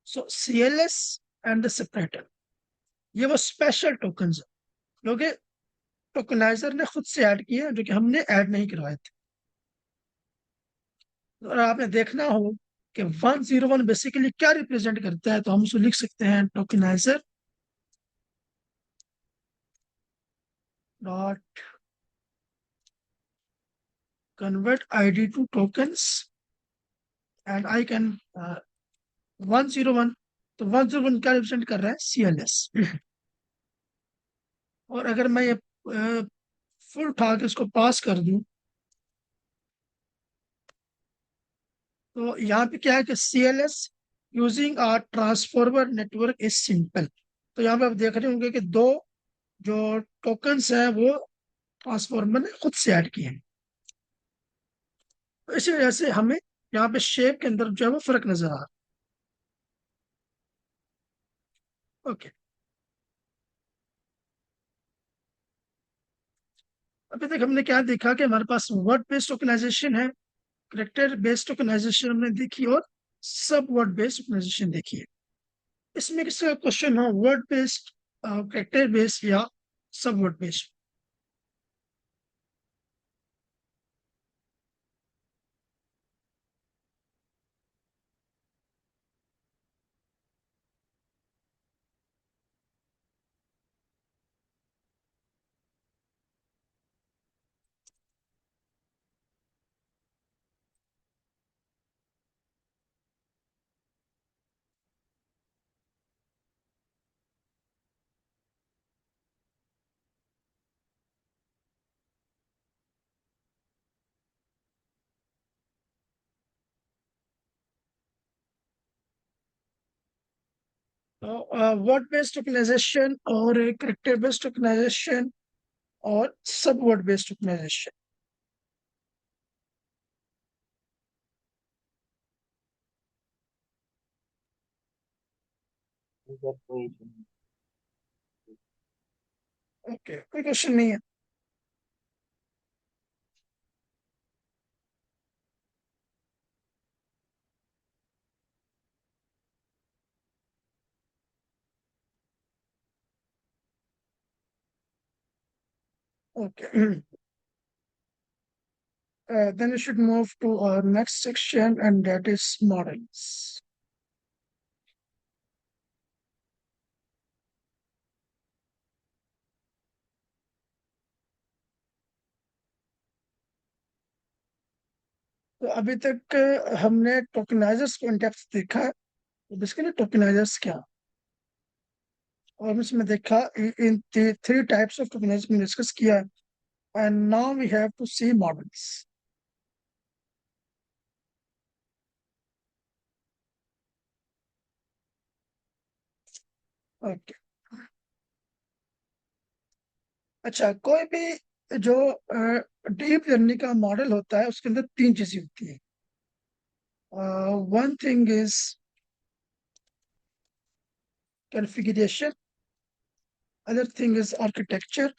सो CLS एंड द सेपरेटर, ये वो स्पेशल टोकन्स है जो कि टोकनाइजर ने खुद से ऐड किए हैं, जो कि हमने ऐड नहीं करवाए थे। और आपने देखना हो कि 101 बेसिकली क्या रिप्रेजेंट करता है, तो हम उसको लिख सकते हैं tokenizer dot convert ID to tokens and I can 101। तो 101 क्या रिप्रेजेंट कर रहा है, CLS। और अगर मैं ये फुल उठा के इसको पास कर दूं, तो यहाँ पे क्या है कि CLS using are transformer network is simple. तो यहाँ पे आप देख रहे होंगे कि दो जो टोकन्स हैं वो ट्रांसफॉर्मर ने खुद से ऐड किए हैं। तो इसी वजह से हमें यहाँ पे शेप के अंदर जो है वो फर्क नजर आ रहा है। ओके, अभी तक हमने क्या देखा कि हमारे पास वर्ड बेस्ड टोकनाइजेशन है, करेक्टर बेस्ड टोकनाइजेशन हमने देखी, और सब वर्ड बेस्ड टोकनाइजेशन देखी है। इसमें किसी का क्वेश्चन हो वर्ड बेस्ड, करेक्टर बेस्ड या सब वर्ड बेस्ड? तो वर्ड बेस्ड टोकनाइजेशन और करेक्टर बेस्ड टोकनाइजेशन और सब वर्ड बेस्ड टोकनाइजेशन।
इधर कोई issue नहीं।
ओके, कोई क्वेश्चन नहीं है। Okay. Then we should move to our next section, and that is models. तो अभी तक हमने टोकनाइजर्स को इन डेप्थ देखा है। तो बेसिकली टोकनाइजर्स क्या, और हम इसमें देखा इन थ्री टाइप्स ऑफ टोकनाइजर में डिस्कस किया है। And now we have to see models. Okay, अच्छा, कोई भी जो डीप लर्निंग का मॉडल होता है उसके अंदर तीन चीजें होती है। One thing is configuration, other thing is architecture,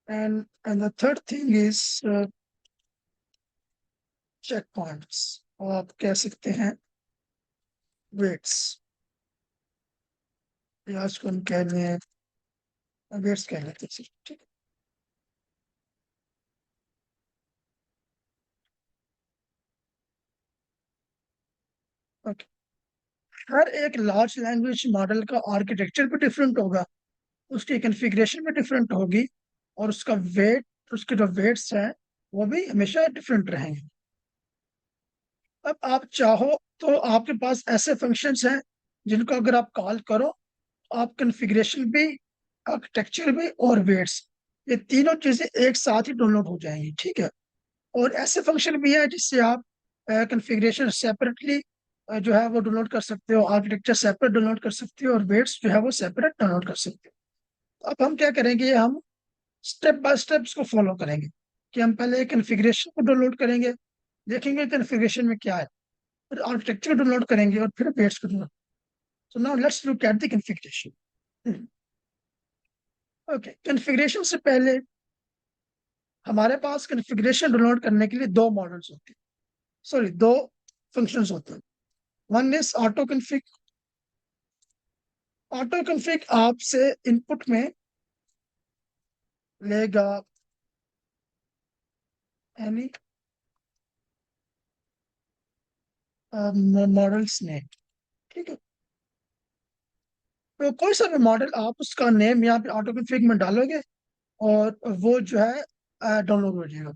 and the third thing is checkpoints, और आप कह सकते हैं वेट्स, या उसको हम कह रहे हैं वेट्स कह लेते हैं सिर्फ, ठीक है। ओके, हर एक लार्ज लैंग्वेज मॉडल का आर्किटेक्चर भी डिफरेंट होगा। उसकी कन्फिग्रेशन भी डिफरेंट होगी, और उसका वेट, उसके जो वेट्स हैं वो भी हमेशा डिफरेंट रहेंगे। अब आप चाहो तो आपके पास ऐसे फंक्शंस हैं जिनको अगर आप कॉल करो, आप कन्फिग्रेशन भी, आर्किटेक्चर भी और वेट्स, ये तीनों चीजें एक साथ ही डाउनलोड हो जाएंगी, ठीक है। और ऐसे फंक्शन भी है जिससे आप कन्फिग्रेशन सेपरेटली जो है वो डाउनलोड कर सकते हो, आर्किटेक्चर सेपरेट डाउनलोड कर सकते हो, और वेट्स जो है वो सेपरेट डाउनलोड कर सकते हो। अब हम क्या करेंगे, हम स्टेप बाय स्टेप इसको फॉलो करेंगे कि हम पहले कन्फिग्रेशन को डाउनलोड करेंगे, देखेंगे कन्फिग्रेशन में क्या है, फिर आर्किटेक्चर डाउनलोड करेंगे और फिर वेट्स को download. So now let's look at the configuration. Okay, configuration से पहले हमारे पास कन्फिग्रेशन डाउनलोड करने के लिए दो मॉडल्स होते हैं, सॉरी दो फंक्शंस होते हैं। One is auto config. Auto config आपसे इनपुट में लेगा एनी मॉडल्स नेम, ठीक है। तो कोई सा भी मॉडल आप उसका नेम यहाँ पे ऑटो कन्फिग में डालोगे और वो जो है डाउनलोड हो जाएगा।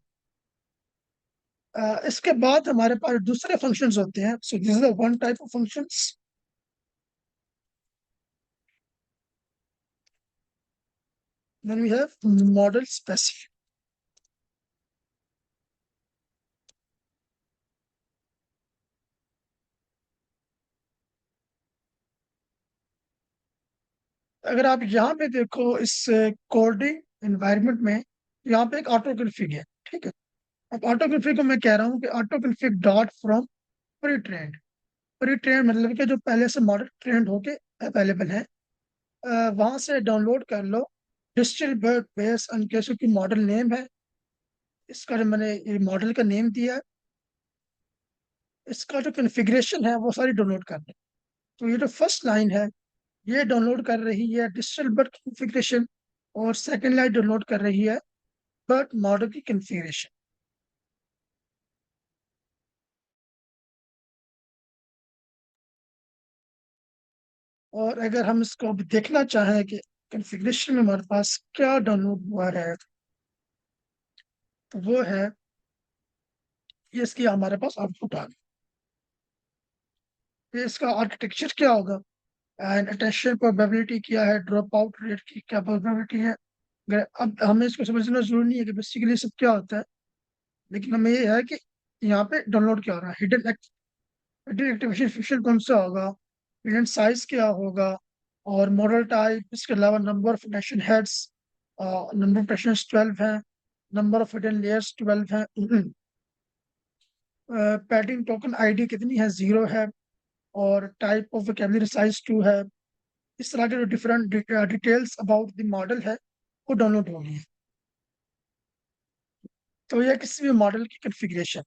इसके बाद हमारे पास दूसरे फंक्शंस होते हैं, so this is one type of functions. Then we have model specific. अगर आप यहाँ पे देखो इस कोडिंग एनवायरनमेंट में, यहाँ पे एक ऑटो कन्फिग है, ठीक है। अब ऑटो कन्फिग को मैं कह रहा हूँ कि auto config dot from pre trend. Pre trend मतलब कि जो पहले से मॉडल ट्रेंड होके अवेलेबल है, वहां से डाउनलोड कर लो। डिस्ट्रीब्यूट बेस अनकेसो की मॉडल नेम है, इसका जो मैंने ये मॉडल का नेम दिया है, इसका जो कन्फिग्रेशन है वो सारी डाउनलोड कर लो। तो ये जो फर्स्ट लाइन है ये डाउनलोड कर रही है डिस्ट्रीब्यूट कन्फिग्रेशन, और सेकंड लाइन डाउनलोड कर रही है बट मॉडल की कन्फिग्रेशन। और अगर हम इसको अब देखना चाहें कि कन्फिग्रेशन में हमारे पास क्या डाउनलोड हुआ है, तो वो है ये, इसकी हमारे पास आउटपुट आ गई। ये इसका आर्किटेक्चर क्या होगा, एंड अटेंशन प्रोबेबिलिटी क्या है, ड्रॉप आउट रेट की क्या प्रोबेबिलिटी है। अब हमें इसको समझना जरूरी नहीं है कि बेसिकली सब क्या होता है, लेकिन हमें ये है कि यहाँ पे डाउनलोड क्या हो रहा है, हिडन हिडन एक्टिवेशन फीचर कौन सा होगा, हिडन साइज क्या होगा, और मॉडल टाइप, इसके अलावा number of nation heads, number of Nations 12 हैं, नंबर ऑफ हिडन लेयर्स 12 हैं, पैडिंग टोकन आईडी कितनी है, 0 है, और टाइप ऑफ वोकेबलरी साइज 2 है। इस तरह के जो different details about the model है वो डाउनलोड होनी है। तो यह किसी भी मॉडल की configuration.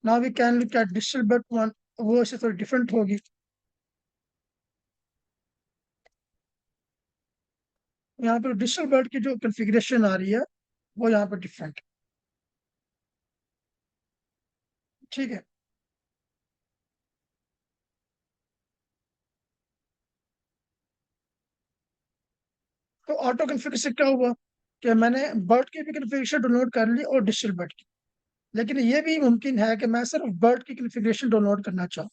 Now we can look at DistilBERT one, वो इससे थोड़ी डिफरेंट होगी। यहाँ पर डिजिटल बर्ड की जो कन्फिग्रेशन आ रही है वो यहाँ पर डिफरेंट, ठीक है। तो ऑटो कन्फिग्रेशन क्या हुआ कि मैंने बर्ड की भी कन्फिग्रेशन डाउनलोड कर ली और डिजिटल बर्ड की, लेकिन ये भी मुमकिन है कि मैं सिर्फ बर्ड की कन्फिग्रेशन डाउनलोड करना चाहूँ।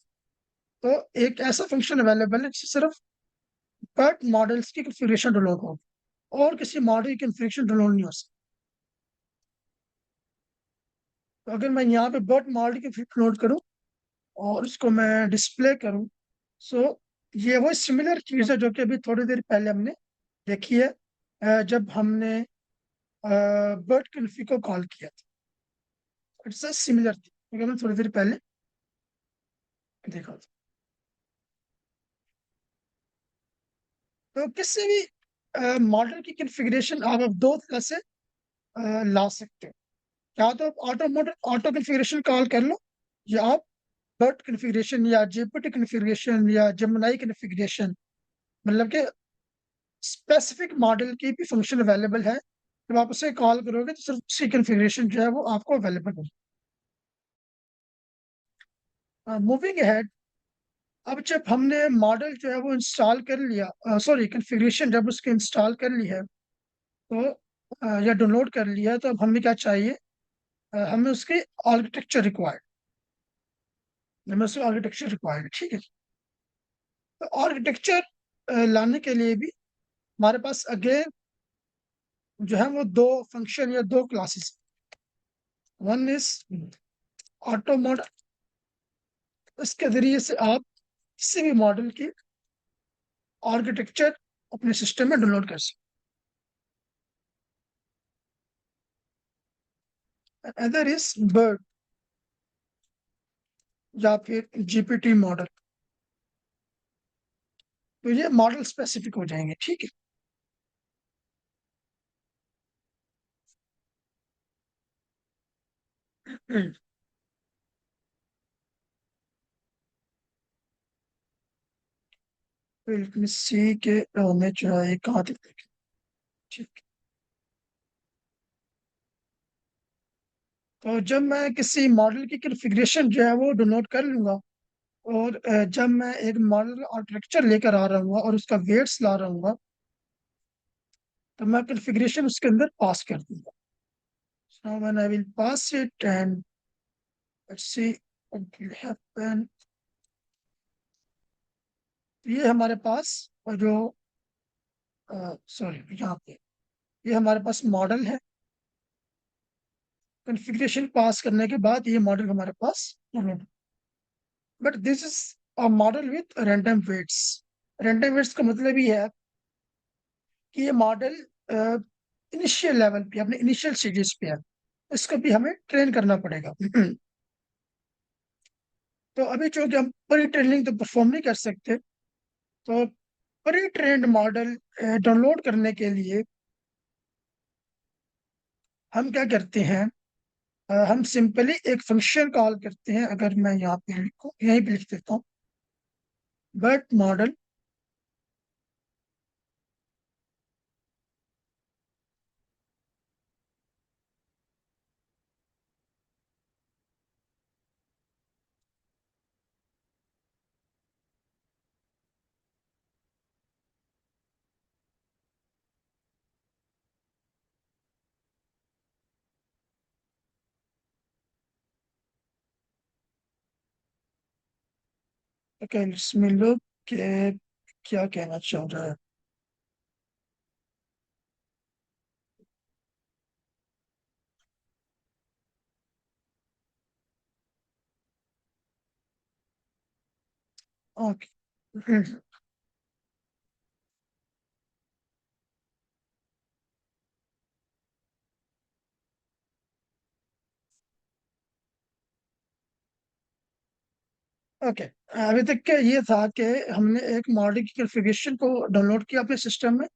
तो एक ऐसा फंक्शन अवेलेबल है जिससे सिर्फ बर्ड मॉडल्स की कन्फिग्रेशन डाउनलोड हो, और किसी मॉडल की कन्फिग्रेशन डाउनलोड नहीं हो सकती। तो अगर मैं यहाँ पे बर्ड मॉडल की डाउनलोड करूँ और उसको मैं डिस्प्ले करूँ, सो ये वो सिमिलर चीज़ है जो कि अभी थोड़ी देर पहले हमने देखी है, जब हमने बर्ड कन्फी को कॉल किया था। इट्स अ सिमिलर थिंग क्योंकि हमने थोड़ी देर पहले देखा था। तो किसी भी मॉडल की कन्फिग्रेशन आप अब दो तरह से ला सकते हो। या तो आप auto model auto configuration call कर लो, या आप बर्ड कन्फिग्रेशन या जेपीटी कन्फिग्रेशन या जेमिनाई कन्फिग्रेशन, मतलब कि स्पेसिफिक मॉडल की भी फंक्शन अवेलेबल है। जब आप उसे कॉल करोगे तो सिर्फ उसी कन्फिग्रेशन जो है वो आपको अवेलेबल होगी। मूविंग अहेड, अब जब हमने मॉडल जो है वो इंस्टॉल कर लिया, सॉरी कॉन्फ़िगरेशन जब उसके इंस्टॉल कर ली है तो या डाउनलोड कर लिया है, तो अब हमें क्या चाहिए? हमें उसके आर्किटेक्चर रिक्वायर्ड, हमें उसके आर्किटेक्चर रिक्वायर्ड, ठीक है। तो आर्किटेक्चर लाने के लिए भी हमारे पास अगेन जो है वो दो फंक्शन या दो classes. One is auto model, इसके जरिए से आप किसी भी मॉडल की आर्किटेक्चर अपने सिस्टम में डाउनलोड कर सकते हैं। अदर इज बर्ड या फिर जीपीटी मॉडल। तो ये मॉडल स्पेसिफिक हो जाएंगे, ठीक है। फिर सी के में जो है ये कहाँ तक देखें, ठीक। तो जब मैं किसी मॉडल की कॉन्फ़िगरेशन जो है वो डाउनलोड कर लूंगा, और जब मैं एक मॉडल आर्किटेक्चर लेकर आ रहा हूँ और उसका वेट्स ला रहा हूँ, तो मैं कॉन्फ़िगरेशन उसके अंदर पास कर दूंगा। So when I will pass it and let's see what will happen. ये हमारे पास जो सॉरी यहाँ पे ये हमारे पास मॉडल है। कॉन्फ़िगरेशन पास करने के बाद ये मॉडल हमारे पास, but this is a model with random weights. Random weights का मतलब ये है कि ये मॉडल इनिशियल लेवल पे, अपने इनिशियल स्टेजेस पे है, इसको भी हमें ट्रेन करना पड़ेगा। तो अभी चूंकि हम प्री ट्रेनिंग तो परफॉर्म नहीं कर सकते, तो प्री ट्रेंड मॉडल डाउनलोड करने के लिए हम क्या करते हैं? हम सिंपली एक फंक्शन कॉल करते हैं। अगर मैं यहाँ पे लिखूँ, यहीं पे लिख देता हूँ, बट मॉडल ओके, इसमें लोग क्या कहना चाह रहा है? Okay, okay. अभी तक के ये था कि हमने एक मॉडल की कॉन्फ़िगरेशन को डाउनलोड किया अपने सिस्टम में,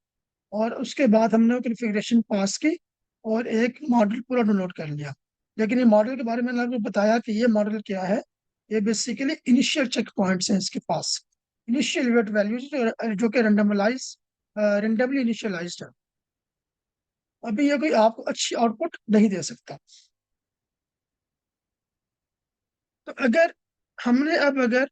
और उसके बाद हमने वो कॉन्फ़िगरेशन पास की और एक मॉडल पूरा डाउनलोड कर लिया। लेकिन ये मॉडल के बारे में मैंने आपको बताया कि ये मॉडल क्या है। ये बेसिकली इनिशियल चेक पॉइंट्स हैं इसके पास, इनिशियल वेट वैल्यूज जो कि रेंडमली इनिशियलाइज्ड है। अभी ये कोई आपको अच्छी आउटपुट नहीं दे सकता। तो अगर हमने अब अगर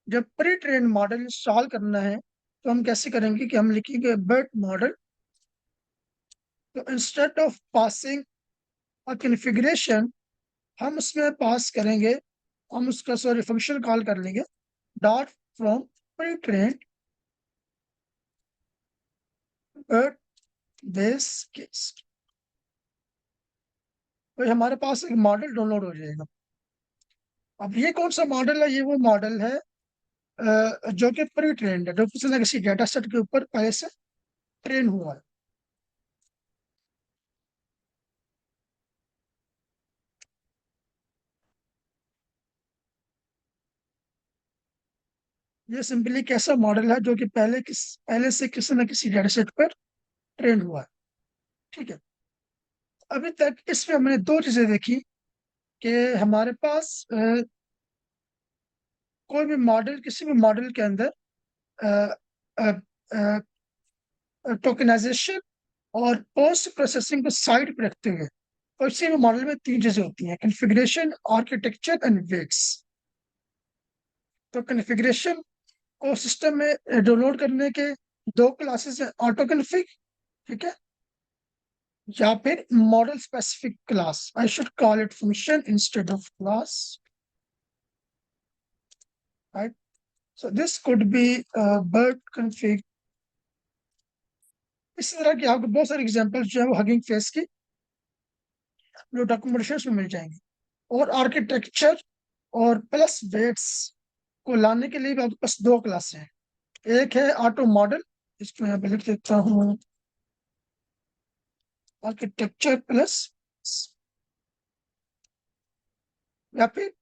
जब प्री ट्रेन मॉडल इंस्टॉल करना है, तो हम कैसे करेंगे कि हम लिखेंगे बट मॉडल। तो instead of passing a configuration, हम उसमें पास करेंगे, हम उसका सॉरी फंक्शन कॉल कर लेंगे dot from pre train but base case. तो हमारे पास एक मॉडल डाउनलोड हो जाएगा। अब ये कौन सा मॉडल है? ये वो मॉडल है जो कि प्री ट्रेंड है, जो किसी न किसी डेटा सेट के ऊपर पहले से ट्रेन हुआ है। ये सिंपली एक ऐसा मॉडल है जो कि पहले से किसी न किसी डेटा सेट पर ट्रेन हुआ है, ठीक है। अभी तक इसमें हमने दो चीजें देखी कि हमारे पास कोई भी मॉडल, किसी भी मॉडल के अंदर टोकनाइजेशन और पोस्ट प्रोसेसिंग को साइड पर रखते हुए, और इसी में मॉडल में तीन चीजें होती हैं: कॉन्फ़िगरेशन, आर्किटेक्चर एंड वेट्स। तो कॉन्फ़िगरेशन को सिस्टम में डाउनलोड करने के दो क्लासेस हैं, ऑटो कॉन्फ़िग, ठीक है, या फिर model specific class. I should call it function instead of class, right. So this could be bird config. इस तरह की आपको बहुत सारे एग्जांपल्स जो है वो हगिंग फेस की जो डॉक्यूमेंटेशन में मिल जाएंगे. और आर्किटेक्चर और प्लस वेट्स को लाने के लिए भी आपके पास दो क्लासें हैं. एक है ऑटो मॉडल, इसको यहाँ पे लिख देता हूँ, आर्किटेक्चर प्लस, या फिर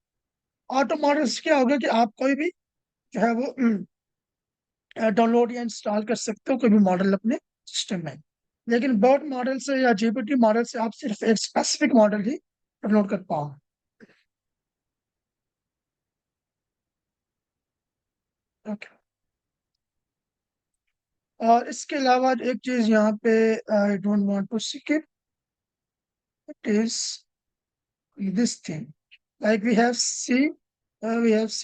ऑटो मॉडल से क्या होगा कि आप कोई भी जो है वो डाउनलोड या इंस्टॉल कर सकते हो कोई भी मॉडल अपने सिस्टम में. लेकिन बर्ड मॉडल से या जीपीटी मॉडल से आप सिर्फ एक स्पेसिफिक मॉडल ही डाउनलोड कर पाओगे. ओके. और इसके अलावा एक चीज यहाँ पे I don't want to skip, it is this thing, like we have see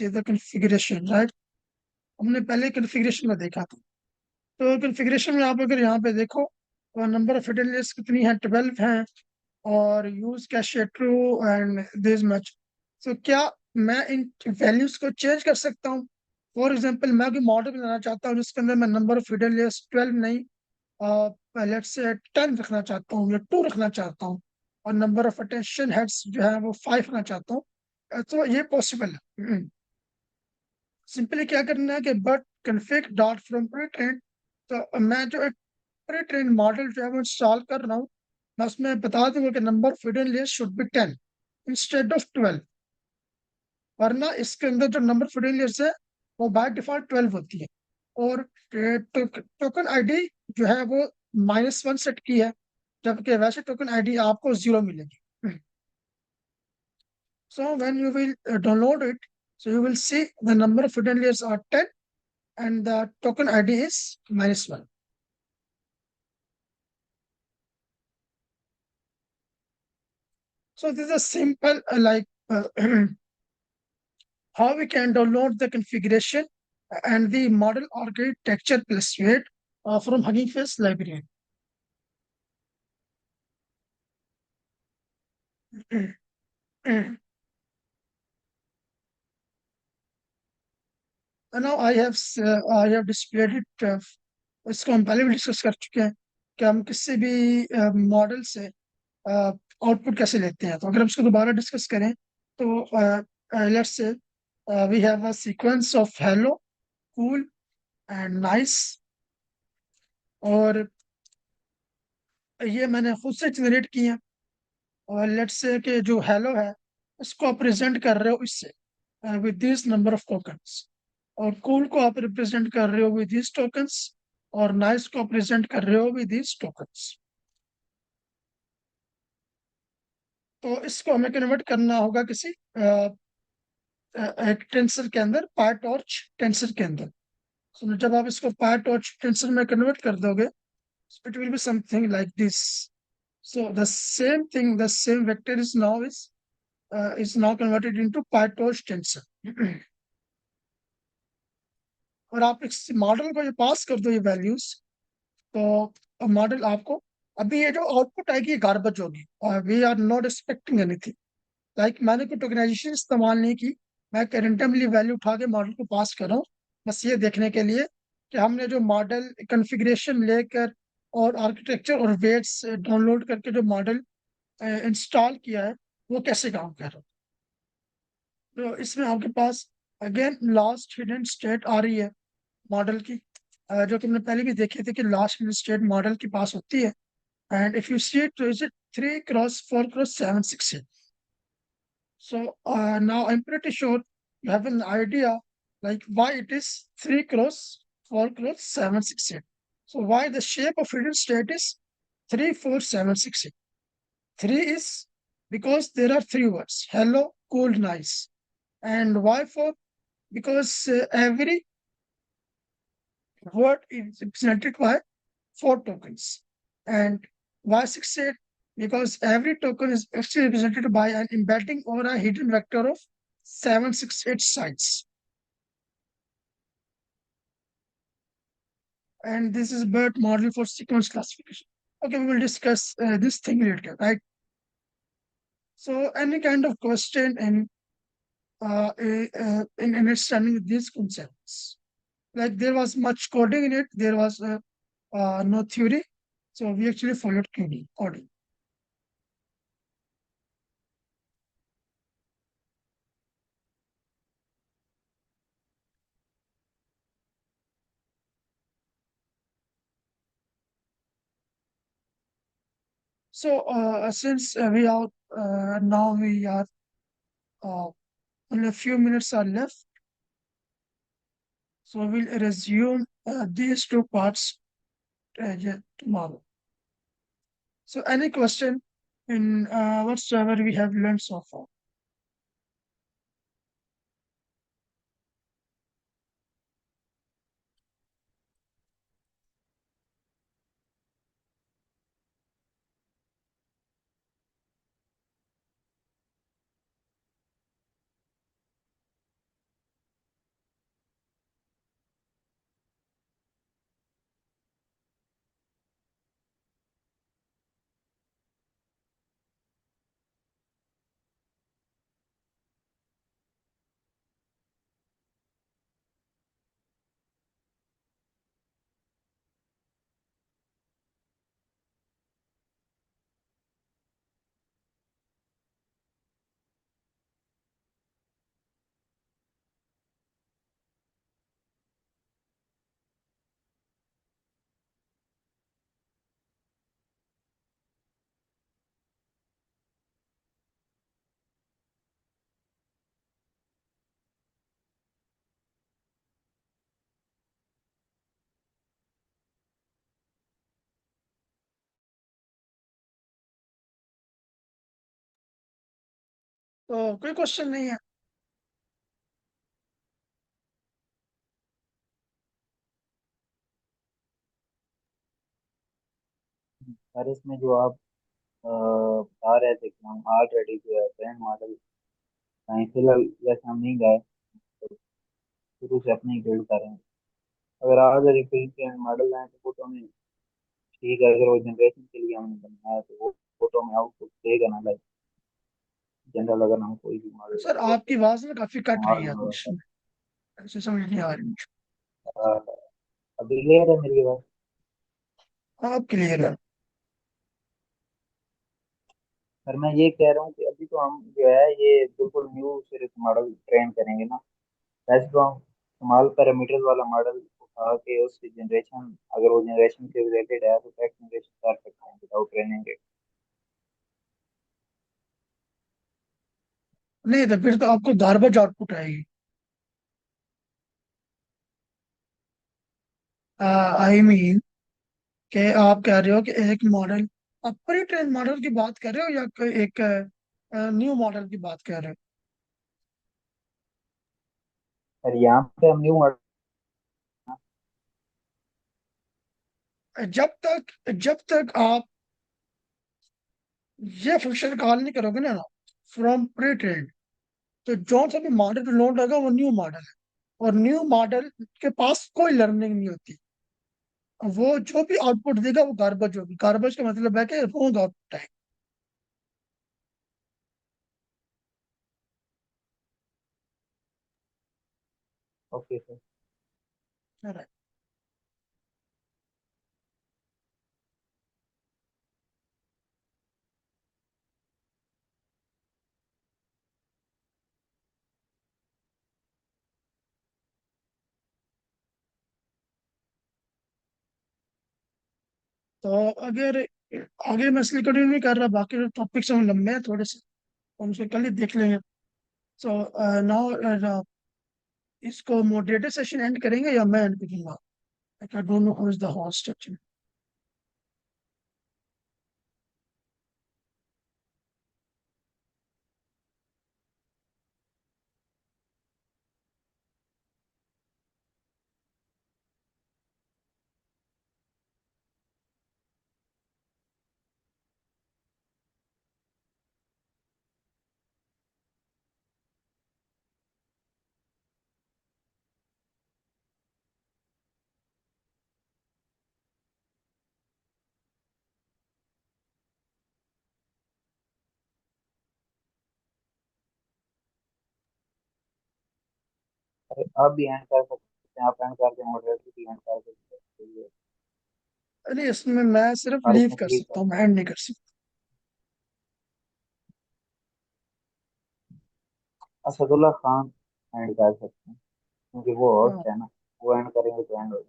the configuration, right. हमने पहले कॉन्फ़िगरेशन में देखा था. तो कॉन्फ़िगरेशन में आप अगर यहाँ पे देखो तो नंबर ऑफ हिडन लिस्ट कितनी है, 12 हैं, और use cache true and this much. तो क्या मैं इन वैल्यूज को चेंज कर सकता हूँ? फॉर एग्जांपल मैं कोई मॉडल बनाना चाहता हूँ जिसके अंदर मैं नंबर ऑफ हिडन लिस्ट 12 नहीं, लेट्स से 10 रखना चाहता हूँ या 2 रखना चाहता हूँ, और नंबर ऑफ अटेंशन हेड्स जो है वो 5 रखना चाहता हूँ. तो ये पॉसिबल है. सिंपली क्या करना है कि but config dot from pre train. तो मैं जो एक प्री ट्रेन मॉडल जो है वो इंस्टॉल कर रहा हूँ, मैं उसमें बता दूंगा कि number of hidden layers should be 10 instead of 12. वरना इसके अंदर जो नंबर ऑफ हिडन लेयर्स है वो बाय डिफॉल्ट 12 होती है. और टोकन आईडी जो है वो -1 सेट की है, जबकि वैसे टोकन आईडी आपको 0 मिलेगी. So when you will download it, so you will see the number of hidden layers are 10 and the token ID is -1. So this is a simple how we can download the configuration and the model architecture plus weight from Hugging Face library. And now I have displayed it. इसको हम पहले भी discuss कर चुके हैं कि हम किसी भी मॉडल से आउटपुट कैसे लेते हैं. तो अगर हम इसको दोबारा डिस्कस करें तो let's say we have a sequence of hello, cool and nice, और ये मैंने खुद से जनरेट किए हैं. और लेट्स से कि जो हेलो है इसको आप प्रेजेंट कर रहे हो इससे with this number of tokens, और कूल को आप रिप्रेजेंट कर रहे हो विद दिस टोकन्स, और नाइस को प्रेजेंट कर रहे हो विद दिस टोकन्स. तो इसको हमें कन्वर्ट करना होगा किसी एक टेंसर के अंदर, पायटॉर्च टेंसर के अंदर. So, जब आप इसको पायटॉर्च टेंसर में कन्वर्ट कर दोगे, it will be something like this. So the same thing, the same vector is now converted into PyTorch tensor. और आप इस मॉडल को ये पास कर दो ये वैल्यूज, तो मॉडल आपको अभी ये जो आउटपुट आएगी ये गार्बेज होगी. We are not expecting anything, like मैंने कोई टोकनाइजेशन इस्तेमाल नहीं की, मैं रैंडमली वैल्यू उठा के मॉडल को पास कर रहा हूँ, बस ये देखने के लिए कि हमने जो मॉडल कॉन्फ़िगरेशन लेकर और आर्किटेक्चर और वेट्स डाउनलोड करके जो मॉडल इंस्टॉल किया है वो कैसे काम कर रहा है. तो इसमें आपके पास अगेन लास्ट हिडन स्टेट आ रही है मॉडल की, जो तुमने पहले भी देखी थी कि लास्ट हिडन स्टेट मॉडल के पास होती है. And if you see it, is it 3x4x768. So now I'm pretty sure you have an idea like why it is 3x4x768. So why the shape of hidden state is 34768. 3 is because there are 3 words: hello, cool, nice. And why 4? Because every word is represented by 4 tokens. And why 68? Because every token is actually represented by an embedding or a hidden vector of 768 sides. and this is BERT model for sequence classification. Okay, we will discuss this thing later, right? So any kind of question in understanding these concepts, like there was much coding in it, there was no theory, so we actually followed coding. So since we are now we are uh, only a few minutes are left, so we'll resume these two parts yeah, tomorrow. So any question in whatsoever we have learned so far? तो कोई question नहीं है?
Sir इसमें जो आप बता रहे थे कि हम ऑलरेडी जो है ट्रेंड मॉडल साइंस फिलहाल वैसे हम नहीं गए, तो शुरू से अपने ही बिल्ड कर रहे हैं। अगर ऑलरेडी फिर ट्रेंड मॉडल हैं तो वो तो हमें ठीक है, अगर वो जनरेशन के लिए हमने बनाया है तो वो तो हमें आउटपुट देगा ना, लाइक जनरल अगर हम कोई भी मॉडल
सर
डेवलप
आपकी आवाज ना काफी कट रही है
करें।
कुछ, ऐसे समझ नहीं आ रही मुझे।
अभी क्लियर है मेरी बात?
आप क्लियर है?
सर मैं ये कह रहा हूँ कि अभी तो हम जो है ये बिल्कुल न्यू सिर्फ मॉडल ट्रेन करेंगे ना। वैसे तो हम स्मॉल पैरामीटर्स वाला मॉडल उठा के उसकी जनरेशन, अगर वो जनरेशन के रिलेटेड है तो टेक्स्ट जनरेशन कर सकते हैं विदाउट ट्रेनिंग के।
नहीं तो फिर तो आपको गार्बेज आउटपुट आएगी। आई मीन कि आप कह रहे हो कि एक मॉडल, आप प्री ट्रेन मॉडल की बात कर रहे हो या कोई एक न्यू मॉडल की बात कर रहे
सर यहाँ पे हम न्यू मॉडल।
हो? जब तक आप ये फंक्शन कॉल नहीं करोगे ना फ्रॉम प्री ट्रेन, तो जो सा भी मॉडल लोड होगा वो न्यू मॉडल है, और न्यू मॉडल के पास कोई लर्निंग नहीं होती। वो जो भी आउटपुट देगा वो गार्बेज होगी। गार्बेज का मतलब है कि रॉन्ग आउटपुट
ओके सर।
है। तो अगर आगे मैं इसलिए कंटिन्यू नहीं कर रहा, बाकी जो टॉपिक्स हैं लंबे हैं थोड़े से, उनसे कल ही देख लेंगे। सो नाउ इसको मॉडरेटर सेशन एंड करेंगे या मैं एंड करूंगा? I don't know who is the host actually.
अरे आप भी एंड कर सकते हैं, आप एंड कर दें, मॉडरेटर भी एंड कर सकते हैं।
अरे इसमें मैं सिर्फ
और
लीव
इसमें
कर
क्लिक
सकता
कर,
हूँ, मैं एंड नहीं कर सकता।
असदुल्ला खान एंड कर सकते हैं, क्योंकि वो
हाँ
होस्ट है ना, वो एंड करेंगे तो एंड हो